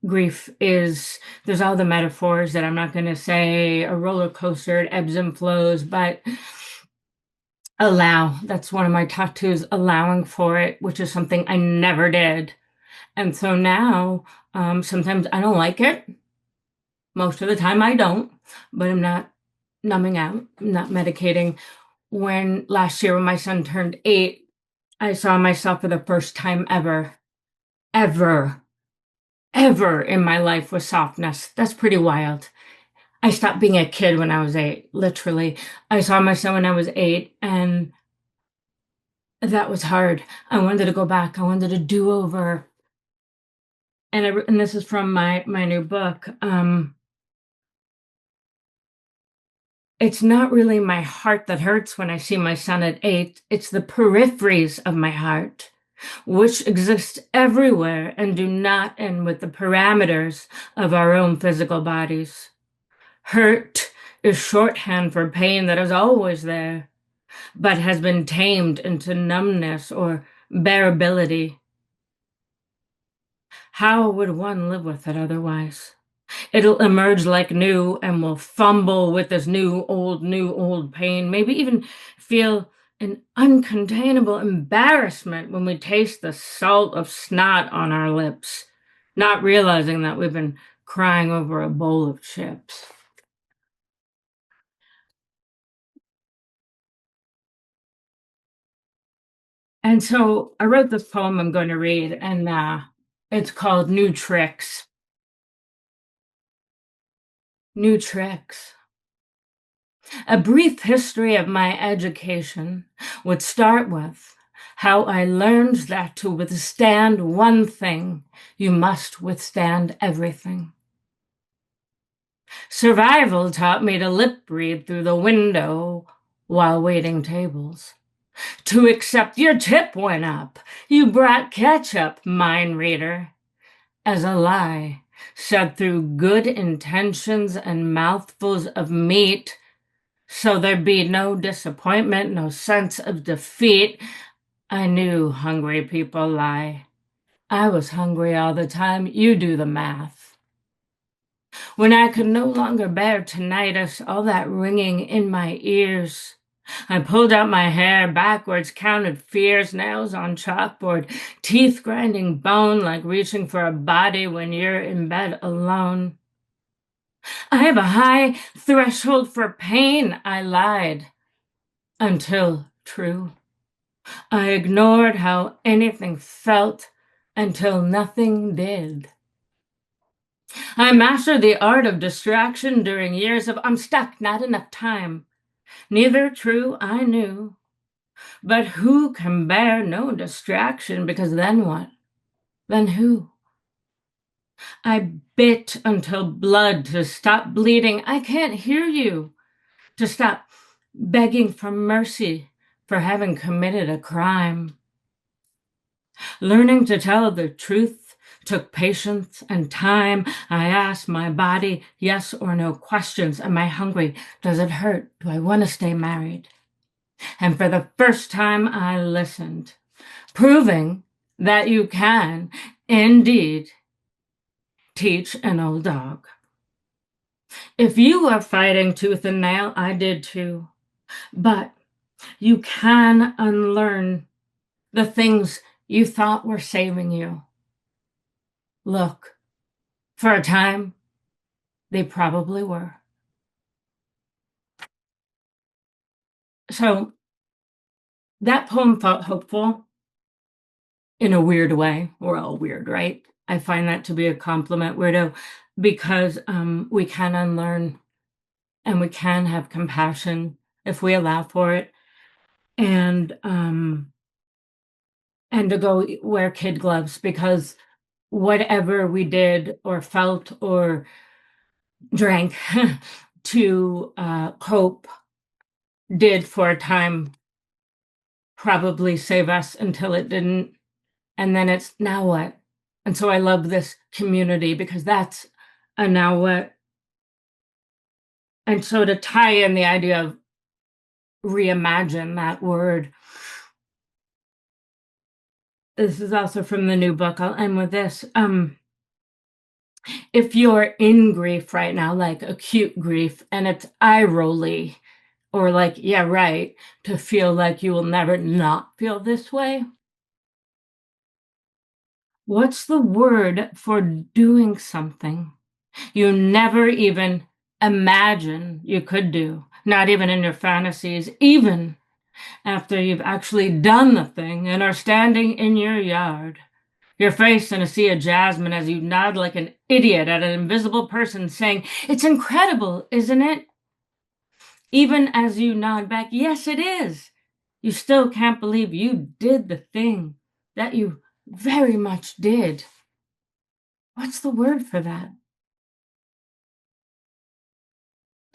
Grief is, there's all the metaphors that I'm not going to say, a roller coaster, it ebbs and flows, but allow, that's one of my tattoos, allowing for it, which is something I never did. And so now, sometimes I don't like it. Most of the time I don't, but I'm not numbing out, I'm not medicating. When last year when my son turned 8, I saw myself for the first time ever in my life with softness. That's pretty wild. I stopped being a kid when I was 8, literally. I saw my son when I was 8, and that was hard. I wanted to go back. I wanted a do-over. And this is from my new book. It's not really my heart that hurts when I see my son at 8. It's the peripheries of my heart, which exist everywhere and do not end with the parameters of our own physical bodies. Hurt is shorthand for pain that is always there, but has been tamed into numbness or bearability. How would one live with it otherwise? It'll emerge like new and will fumble with this new old pain, maybe even feel an uncontainable embarrassment when we taste the salt of snot on our lips. not realizing that we've been crying over a bowl of chips. And so I wrote this poem I'm going to read, and it's called New Tricks. New Tricks. A brief history of my education would start with how I learned that to withstand one thing, you must withstand everything. Survival taught me to lip read through the window while waiting tables. To accept your tip went up. You brought ketchup, mind reader, as a lie, said through good intentions and mouthfuls of meat, so there'd be no disappointment, no sense of defeat. I knew hungry people lie. I was hungry all the time. You do the math. When I could no longer bear tinnitus, all that ringing in my ears, I pulled out my hair backwards, counted fears, nails on chalkboard, teeth grinding bone like reaching for a body when you're in bed alone. I have a high threshold for pain, I lied, until true. I ignored how anything felt until nothing did. I mastered the art of distraction during years of I'm stuck, not enough time. Neither true, I knew. But who can bear no distraction? Because then what? Then who? I bit until blood to stop bleeding. I can't hear you. To stop begging for mercy for having committed a crime. Learning to tell the truth took patience and time. I asked my body yes or no questions. Am I hungry? Does it hurt? Do I want to stay married? And for the first time, I listened, proving that you can indeed teach an old dog. If you were fighting tooth and nail, I did too. But you can unlearn the things you thought were saving you. Look, for a time, they probably were. So that poem felt hopeful in a weird way. We're all weird, right? I find that to be a compliment, weirdo, because we can unlearn and we can have compassion if we allow for it. And to go wear kid gloves, because whatever we did or felt or drank to cope did for a time probably save us until it didn't. And then it's now what? And so I love this community because that's a now what. And so to tie in the idea of reimagine, that word, this is also from the new book. I'll end with this. If you're in grief right now, like acute grief, and it's eye-rolly, or like, yeah, right, to feel like you will never not feel this way, what's the word for doing something you never even imagine you could do, not even in your fantasies, even after you've actually done the thing and are standing in your yard, your face in a sea of jasmine as you nod like an idiot at an invisible person saying, "It's incredible, isn't it?" Even as you nod back, "Yes, it is." You still can't believe you did the thing that you very much did. What's the word for that?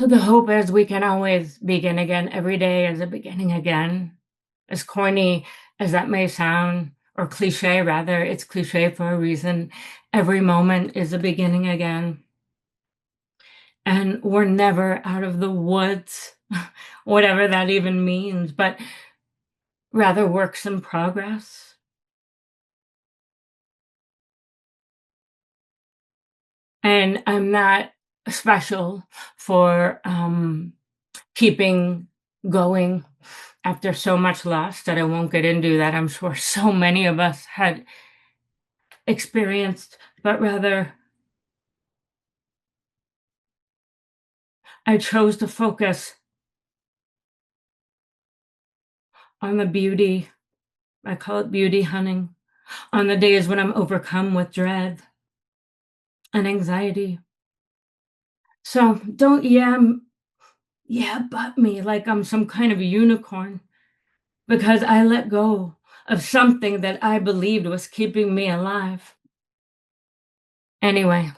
So the hope is we can always begin again. Every day is a beginning again. As corny as that may sound, or cliche rather, it's cliche for a reason. Every moment is a beginning again. And we're never out of the woods, whatever that even means, but rather works in progress. And I'm not special for keeping going after so much loss that I won't get into that. I'm sure so many of us had experienced but rather I chose to focus on the beauty. I call it beauty hunting, on the days when I'm overcome with dread and anxiety. So don't but me like I'm some kind of unicorn, because I let go of something that I believed was keeping me alive. Anyway,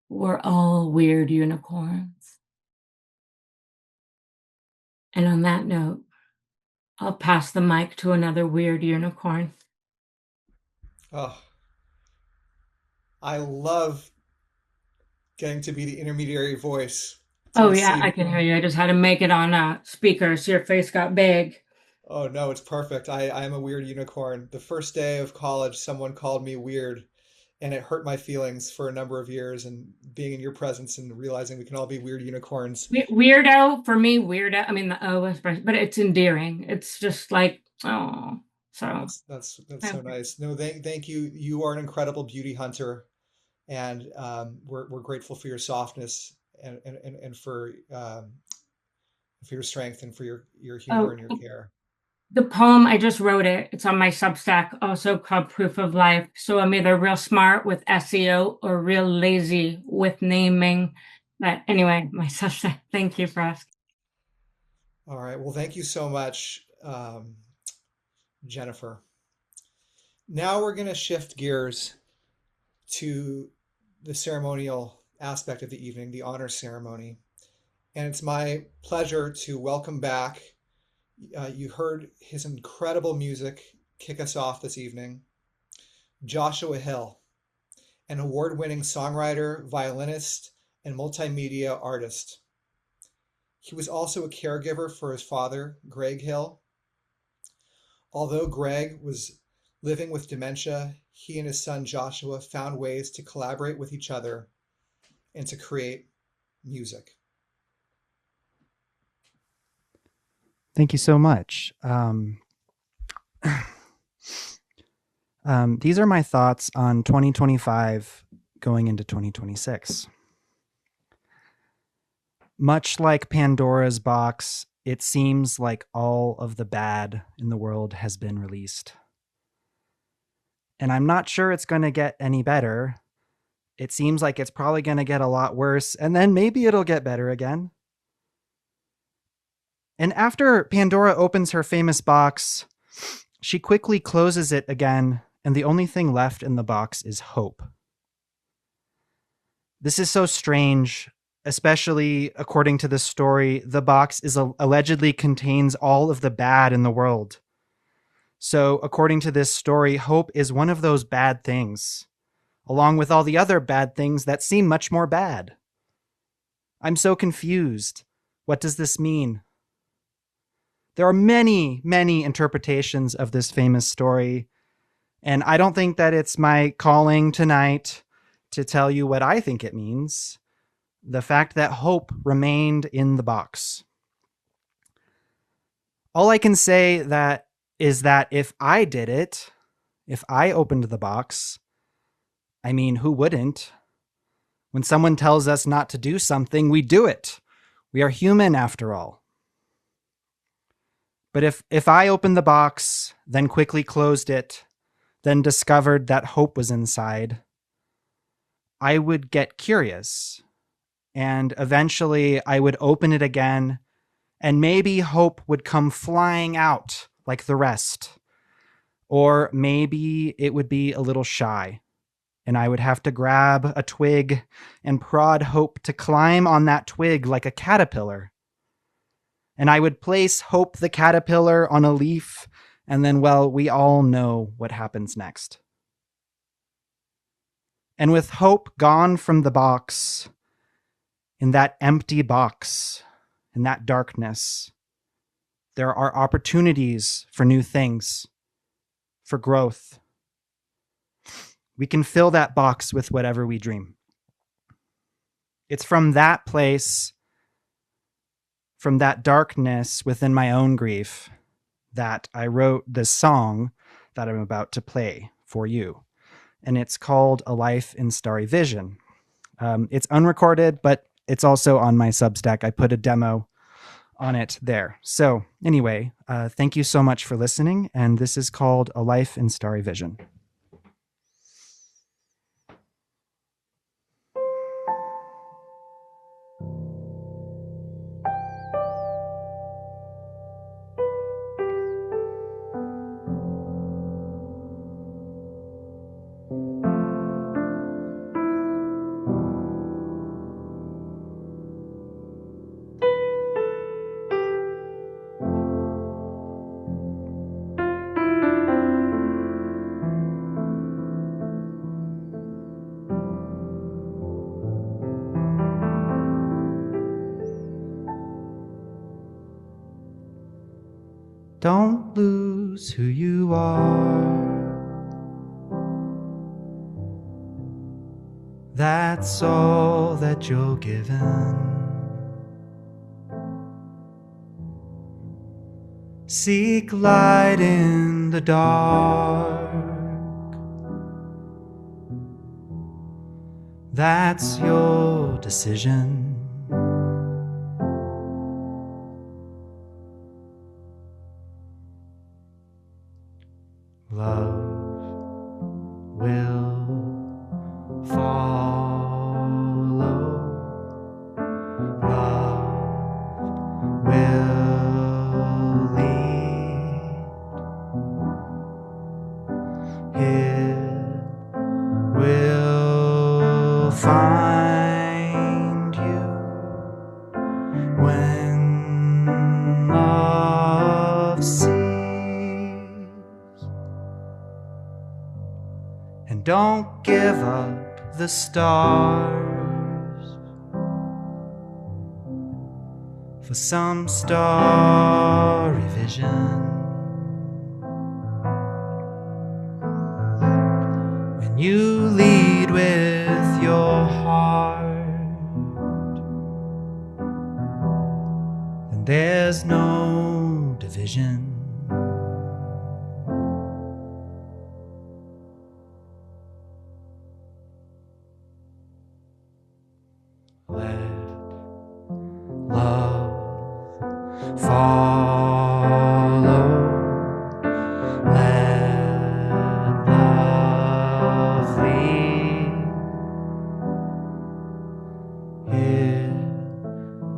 we're all weird unicorns. And on that note, I'll pass the mic to another weird unicorn. Oh, I love getting to be the intermediary voice. Oh, yeah, I can hear you. I just had to make it on speaker so your face got big. Oh, no, it's perfect. I am a weird unicorn. The first day of college, someone called me weird, and it hurt my feelings for a number of years. And being in your presence and realizing we can all be weird unicorns. Weirdo, for me, weirdo. I mean, the O is, but it's endearing. It's just like, oh, so. That's so nice. No, thank you. You are an incredible beauty hunter, and we're grateful for your softness and for your strength and for your humor and your care. The poem, I just wrote it. It's on my Substack, also called Proof of Life. So I'm either real smart with SEO or real lazy with naming. But anyway, my Substack. Thank you for asking. All right. Well, thank you so much, Jennifer. Now we're going to shift gears to the ceremonial aspect of the evening, the honor ceremony. And it's my pleasure to welcome back. You heard his incredible music kick us off this evening. Joshua Hill, an award-winning songwriter, violinist, and multimedia artist. He was also a caregiver for his father, Greg Hill. Although Greg was living with dementia, he and his son Joshua found ways to collaborate with each other and to create music. Thank you so much. These are my thoughts on 2025 going into 2026. Much like Pandora's box, it seems like all of the bad in the world has been released. And I'm not sure it's going to get any better. It seems like it's probably going to get a lot worse, and then maybe it'll get better again. And after Pandora opens her famous box, she quickly closes it again, and the only thing left in the box is hope. This is so strange, especially according to this story. The box allegedly contains all of the bad in the world. So according to this story, hope is one of those bad things, along with all the other bad things that seem much more bad. I'm so confused. What does this mean? There are many, many interpretations of this famous story, and I don't think that it's my calling tonight to tell you what I think it means. The fact that hope remained in the box. All I can say is that if I did it, if I opened the box, I mean, who wouldn't? When someone tells us not to do something, we do it. We are human after all. But if I opened the box, then quickly closed it, then discovered that hope was inside, I would get curious. And eventually I would open it again, and maybe hope would come flying out like the rest. Or maybe it would be a little shy, and I would have to grab a twig and prod hope to climb on that twig like a caterpillar. And I would place Hope the caterpillar on a leaf, and then, well, we all know what happens next. And with Hope gone from the box, in that empty box, in that darkness, there are opportunities for new things, for growth. We can fill that box with whatever we dream. It's from that place, from that darkness within my own grief, that I wrote this song that I'm about to play for you. and it's called A Life in Starry Vision. It's unrecorded, but it's also on my Substack. I put a demo on it there. So anyway, thank you so much for listening, and this is called A Life in Starry Vision. Don't lose who you are. That's all that you're given. Seek light in the dark. That's your decision. Love will follow. Love will lead. It will find you when love sees. And don't give up the stars for some starry vision. When you lead with your heart, then there's no division. Let love follow. Let love lead. It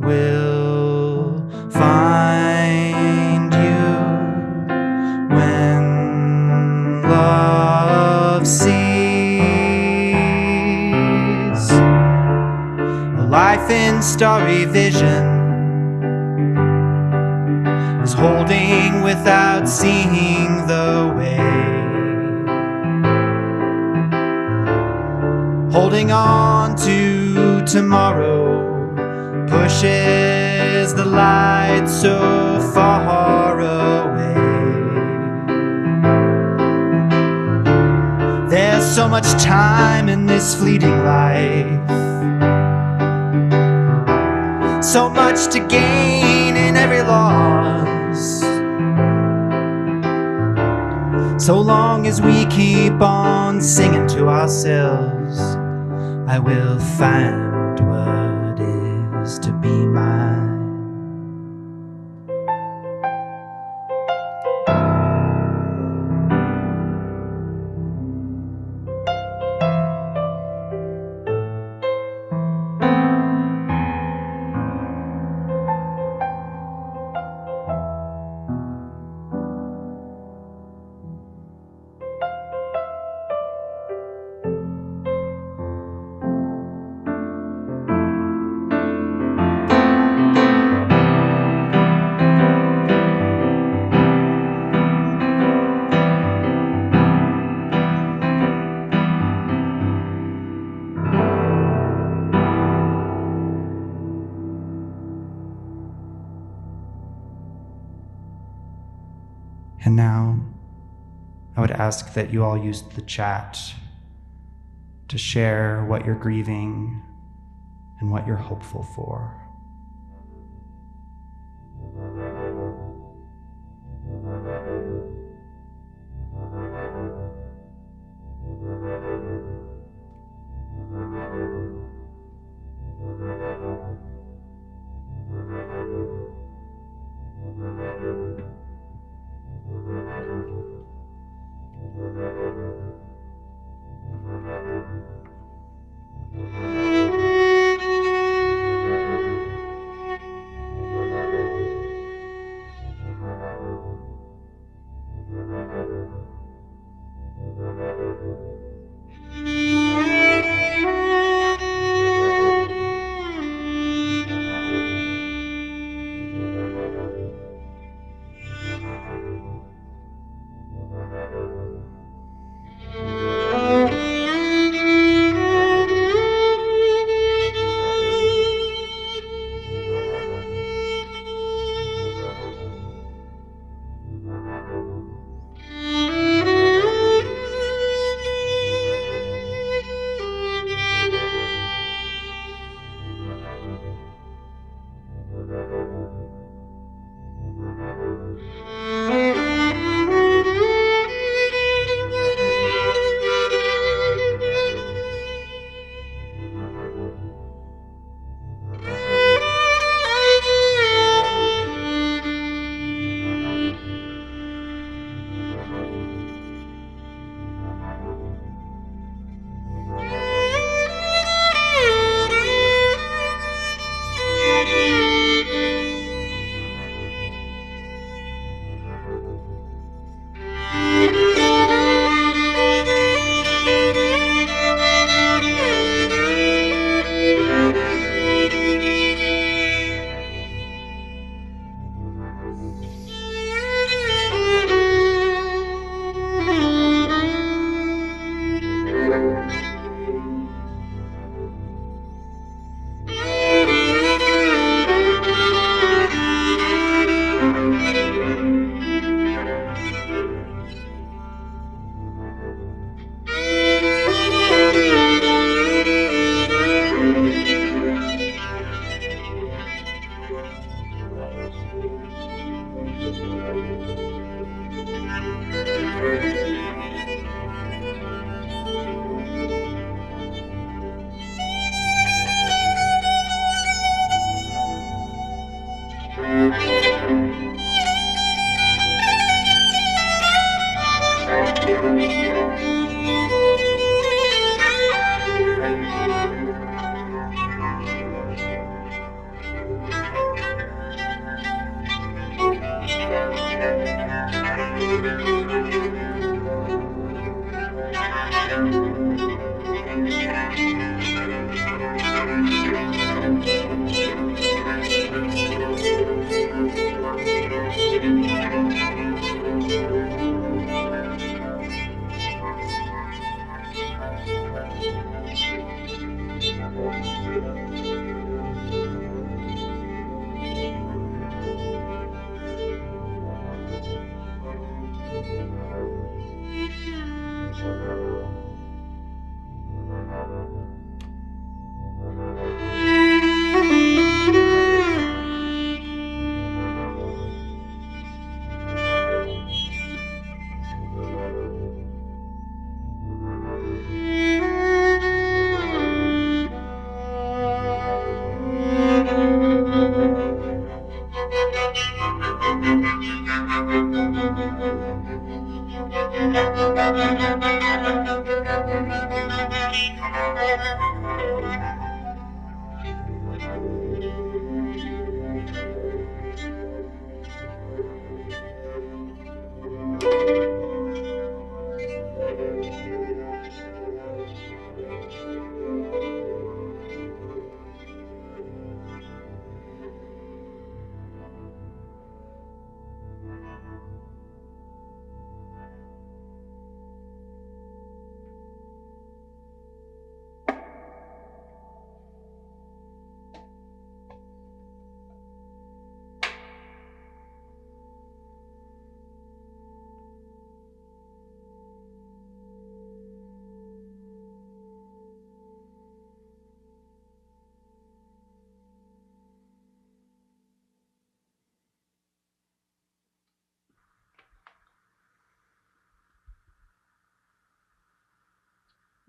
will find you when love sees. A life in starry vision is holding without seeing the way, holding on to tomorrow, pushes the light so far away. There's so much time in this fleeting life, so much to gain in every loss. So long as we keep on singing to ourselves, I will find what is to be mine. And now, I would ask that you all use the chat to share what you're grieving and what you're hopeful for.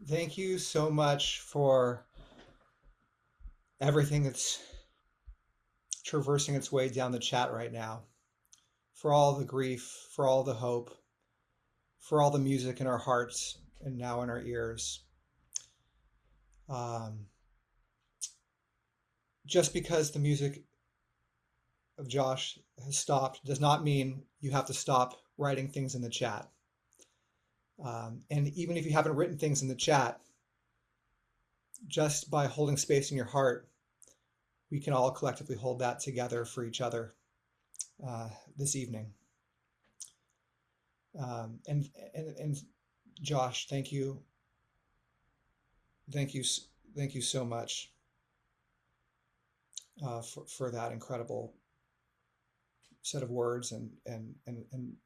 Thank you so much for everything that's traversing its way down the chat right now, for all the grief, for all the hope, for all the music in our hearts and now in our ears. Just because the music of Josh has stopped does not mean you have to stop writing things in the chat. And even if you haven't written things in the chat, just by holding space in your heart, we can all collectively hold that together for each other this evening. And Josh, thank you so much for that incredible set of words and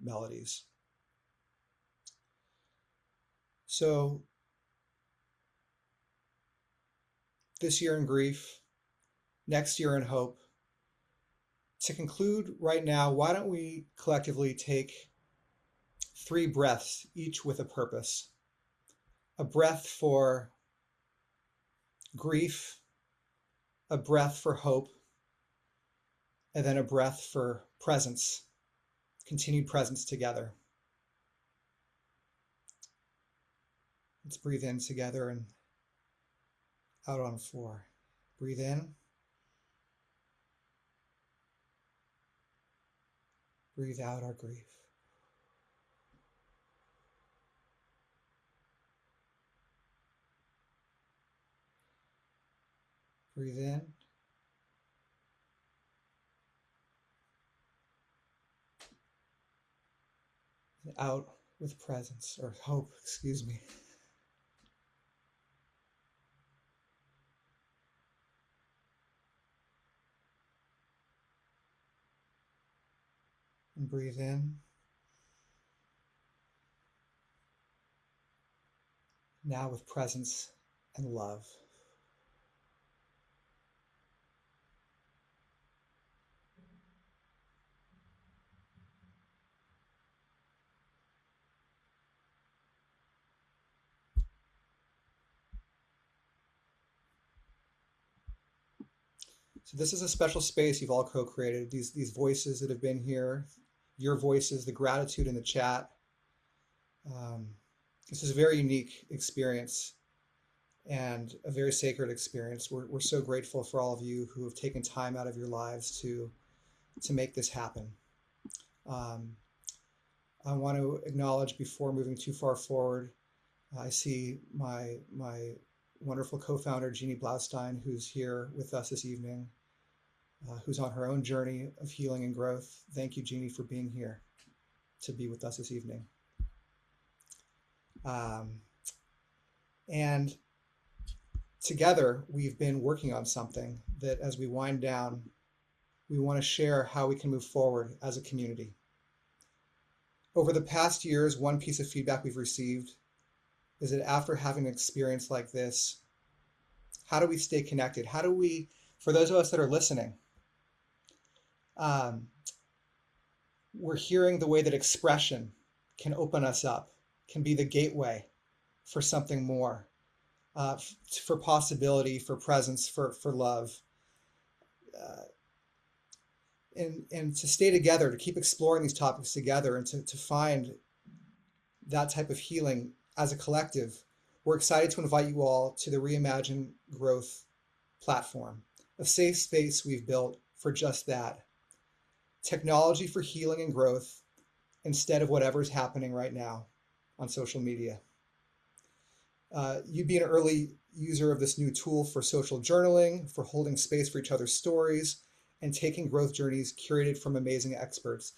melodies. So this year in grief, next year in hope. To conclude right now, why don't we collectively take 3 breaths, each with a purpose. A breath for grief, a breath for hope, and then a breath for presence, continued presence together. Let's breathe in together and out on 4. Breathe in. Breathe out our grief. Breathe in. And out with presence, or hope, excuse me. And breathe in. Now with presence and love. So this is a special space you've all co-created. These voices that have been here, your voices, the gratitude in the chat. This is a very unique experience and a very sacred experience. We're so grateful for all of you who have taken time out of your lives to make this happen. I want to acknowledge, before moving too far forward, I see my wonderful co-founder, Jeannie Blaustein, who's here with us this evening, who's on her own journey of healing and growth. Thank you, Jeannie, for being here to be with us this evening. And together, we've been working on something that, as we wind down, we want to share how we can move forward as a community. Over the past years, one piece of feedback we've received is that after having an experience like this, how do we stay connected? How do we, for those of us that are listening, we're hearing the way that expression can open us up, can be the gateway for something more, for possibility, for presence, for love. And to stay together, to keep exploring these topics together, and to find that type of healing as a collective, we're excited to invite you all to the Reimagine Growth platform, a safe space we've built for just that. Technology for healing and growth instead of whatever's happening right now on social media. You'd be an early user of this new tool for social journaling, for holding space for each other's stories, and taking growth journeys curated from amazing experts.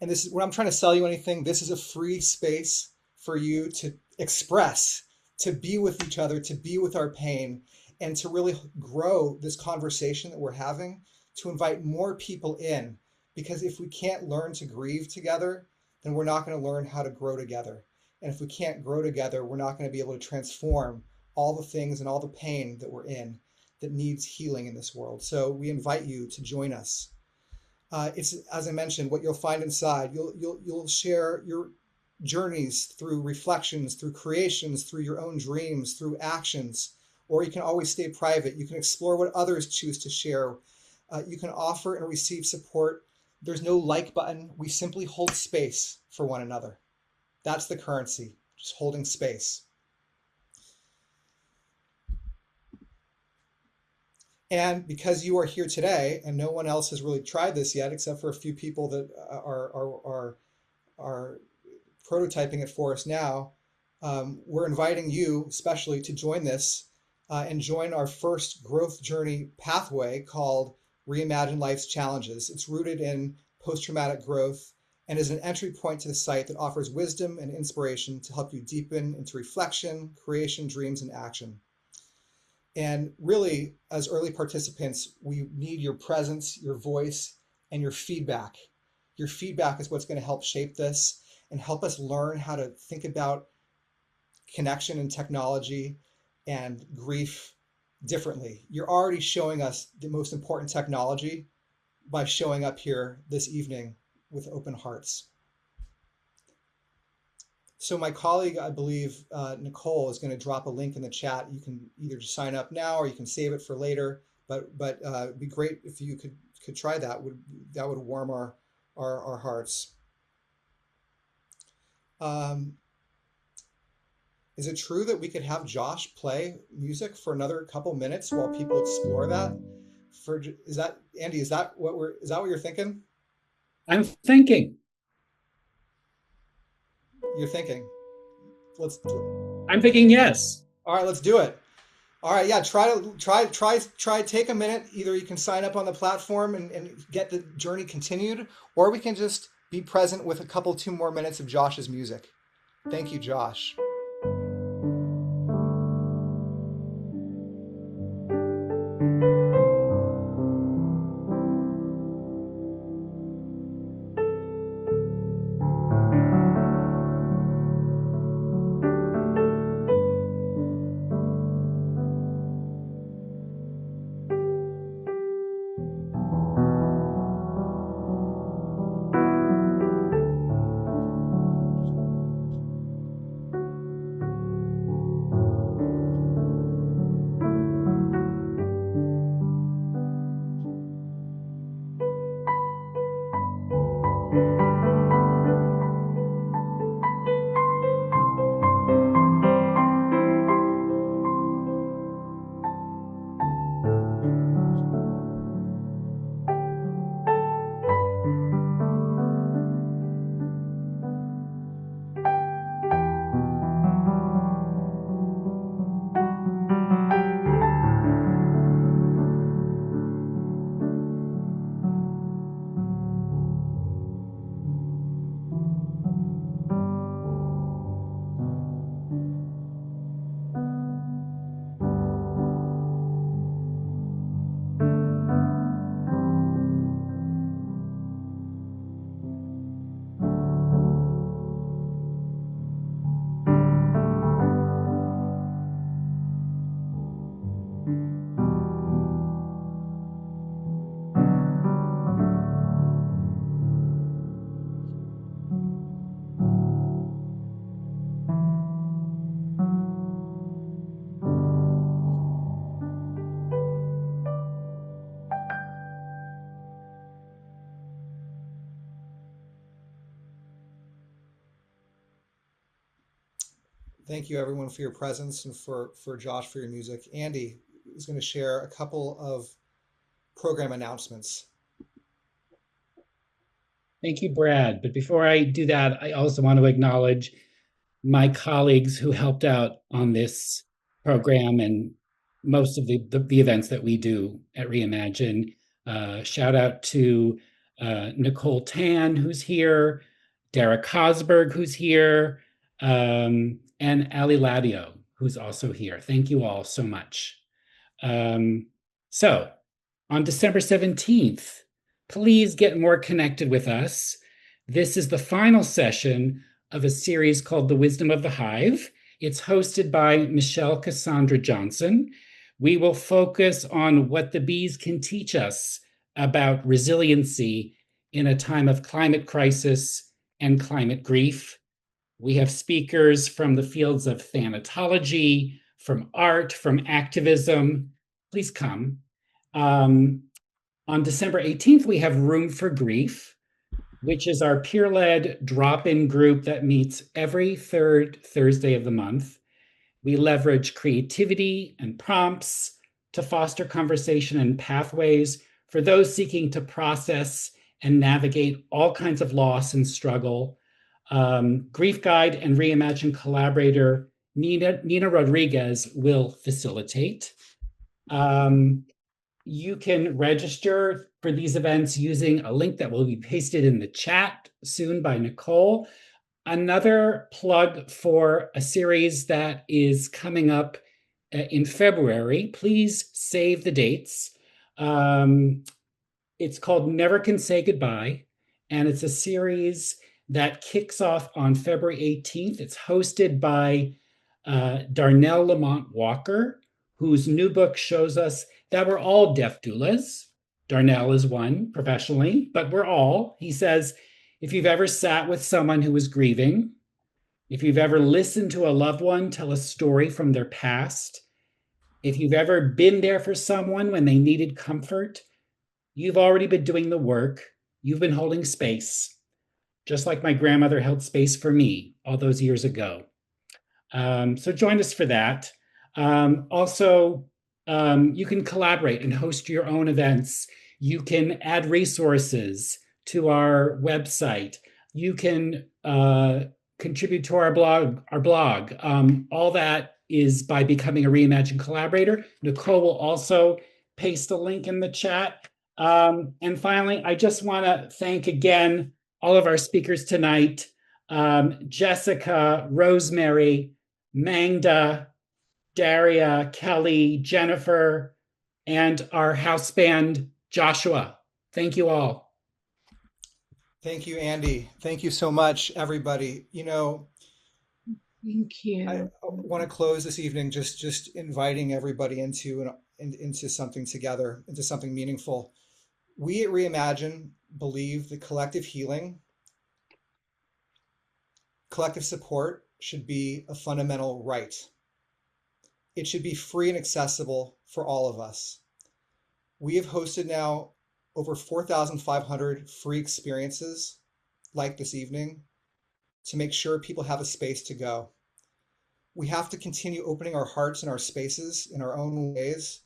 And this is, when I'm trying to sell you anything, this is a free space for you to express, to be with each other, to be with our pain, and to really grow this conversation that we're having, to invite more people in. Because if we can't learn to grieve together, then we're not going to learn how to grow together. And if we can't grow together, we're not going to be able to transform all the things and all the pain that we're in that needs healing in this world. So we invite you to join us. It's, as I mentioned, what you'll find inside. You'll share your journeys through reflections, through creations, through your own dreams, through actions, or you can always stay private. You can explore what others choose to share. You can offer and receive support. There's no like button. We simply hold space for one another. That's the currency, just holding space. And because you are here today, and no one else has really tried this yet, except for a few people that are prototyping it for us now, we're inviting you especially to join this and join our first growth journey pathway called Reimagine Life's Challenges. It's rooted in post-traumatic growth and is an entry point to the site that offers wisdom and inspiration to help you deepen into reflection, creation, dreams, and action. And really, as early participants, we need your presence, your voice, and your feedback. Your feedback is what's going to help shape this and help us learn how to think about connection and technology and grief differently. You're already showing us the most important technology by showing up here this evening with open hearts. So my colleague, I believe, Nicole, is going to drop a link in the chat. You can either just sign up now or you can save it for later. But it'd be great if you could try that. That would warm our hearts. Is it true that we could have Josh play music for another couple minutes while people explore that? Is that Andy? Is that what you're thinking? I'm thinking. You're thinking. I'm thinking yes. All right, let's do it. All right, yeah. Try. Take a minute. Either you can sign up on the platform and get the journey continued, or we can just be present with a 2 more minutes of Josh's music. Thank you, Josh. Thank you, everyone, for your presence and for Josh for your music. Andy is going to share a couple of program announcements. Thank you, Brad. But before I do that, I also want to acknowledge my colleagues who helped out on this program and most of the events that we do at Reimagine. Shout out to Nicole Tan, who's here, Dara Cosberg, who's here, and Ali Ladio, who's also here. Thank you all so much. So on December 17th, please get more connected with us. This is the final session of a series called The Wisdom of the Hive. It's hosted by Michelle Cassandra Johnson. We will focus on what the bees can teach us about resiliency in a time of climate crisis and climate grief. We have speakers from the fields of thanatology, from art, from activism. Please come. On December 18th, we have Room for Grief, which is our peer-led drop-in group that meets every third Thursday of the month. We leverage creativity and prompts to foster conversation and pathways for those seeking to process and navigate all kinds of loss and struggle. Grief guide and Reimagine collaborator Nina Rodriguez will facilitate. You can register for these events using a link that will be pasted in the chat soon by Nicole. Another plug for a series that is coming up in February. Please save the dates. It's called Never Can Say Goodbye, and it's a series that kicks off on February 18th. It's hosted by Darnell Lamont Walker, whose new book shows us that we're all deaf doulas. Darnell is one professionally, but we're all. He says, if you've ever sat with someone who is grieving, if you've ever listened to a loved one tell a story from their past, if you've ever been there for someone when they needed comfort, you've already been doing the work. You've been holding space, just like my grandmother held space for me all those years ago. So join us for that. Also, you can collaborate and host your own events. You can add resources to our website. You can contribute to our blog. All that is by becoming a Reimagine collaborator. Nicole will also paste a link in the chat. And finally, I just want to thank again all of our speakers tonight, Jessica, Rosemerry, Mangda, Daria, Kelly, Jennifer, and our house band, Joshua. Thank you all. Thank you, Andy. Thank you so much, everybody. Thank you. I want to close this evening just inviting everybody into something together, into something meaningful. We at Reimagine believe that collective healing, collective support should be a fundamental right. It should be free and accessible for all of us. We have hosted now over 4,500 free experiences like this evening to make sure people have a space to go. We have to continue opening our hearts and our spaces in our own ways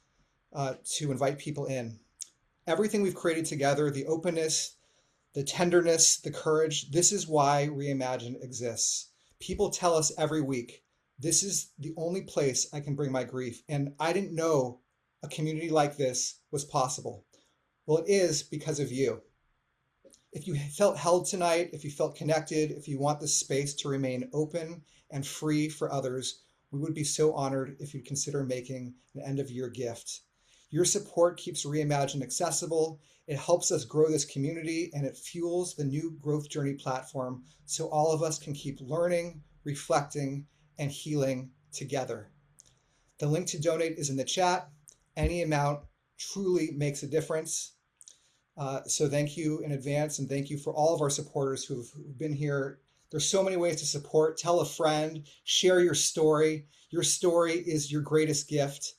to invite people in. Everything we've created together, the openness, the tenderness, the courage, this is why Reimagine exists. People tell us every week, this is the only place I can bring my grief. And I didn't know a community like this was possible. Well, it is because of you. If you felt held tonight, if you felt connected, if you want this space to remain open and free for others, we would be so honored if you'd consider making an end-of-year gift. Your support keeps Reimagine accessible. It helps us grow this community, and it fuels the new Growth Journey platform so all of us can keep learning, reflecting, and healing together. The link to donate is in the chat. Any amount truly makes a difference. So thank you in advance, and thank you for all of our supporters who've been here. There's so many ways to support. Tell a friend, share your story. Your story is your greatest gift.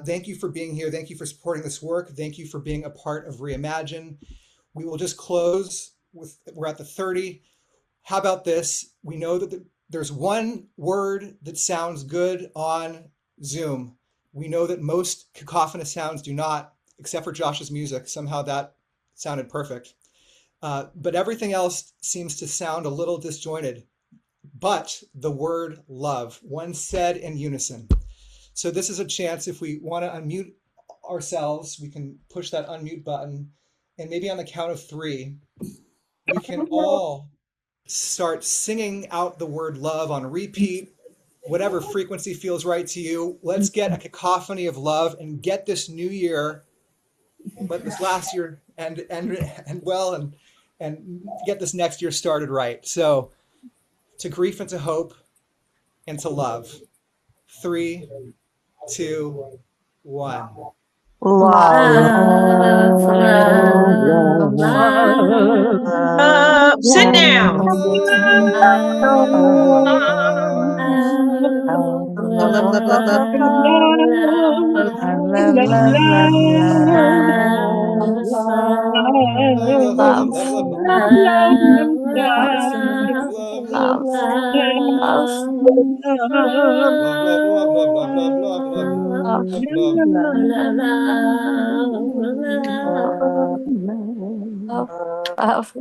Thank you for being here. Thank you for supporting this work. Thank you for being a part of Reimagine. We will just close with, we're at the 30. How about this? We know that there's one word that sounds good on Zoom. We know that most cacophonous sounds do not, except for Josh's music. Somehow that sounded perfect. But everything else seems to sound a little disjointed. But the word love, one said in unison. So this is a chance, if we want to unmute ourselves, we can push that unmute button. And maybe on the count of 3, we can all start singing out the word love on repeat, whatever frequency feels right to you. Let's get a cacophony of love and get this new year, let this last year end well, and get this next year started right. So to grief and to hope and to love. 3, 2, 1. Love, love, love. Sit down. Love.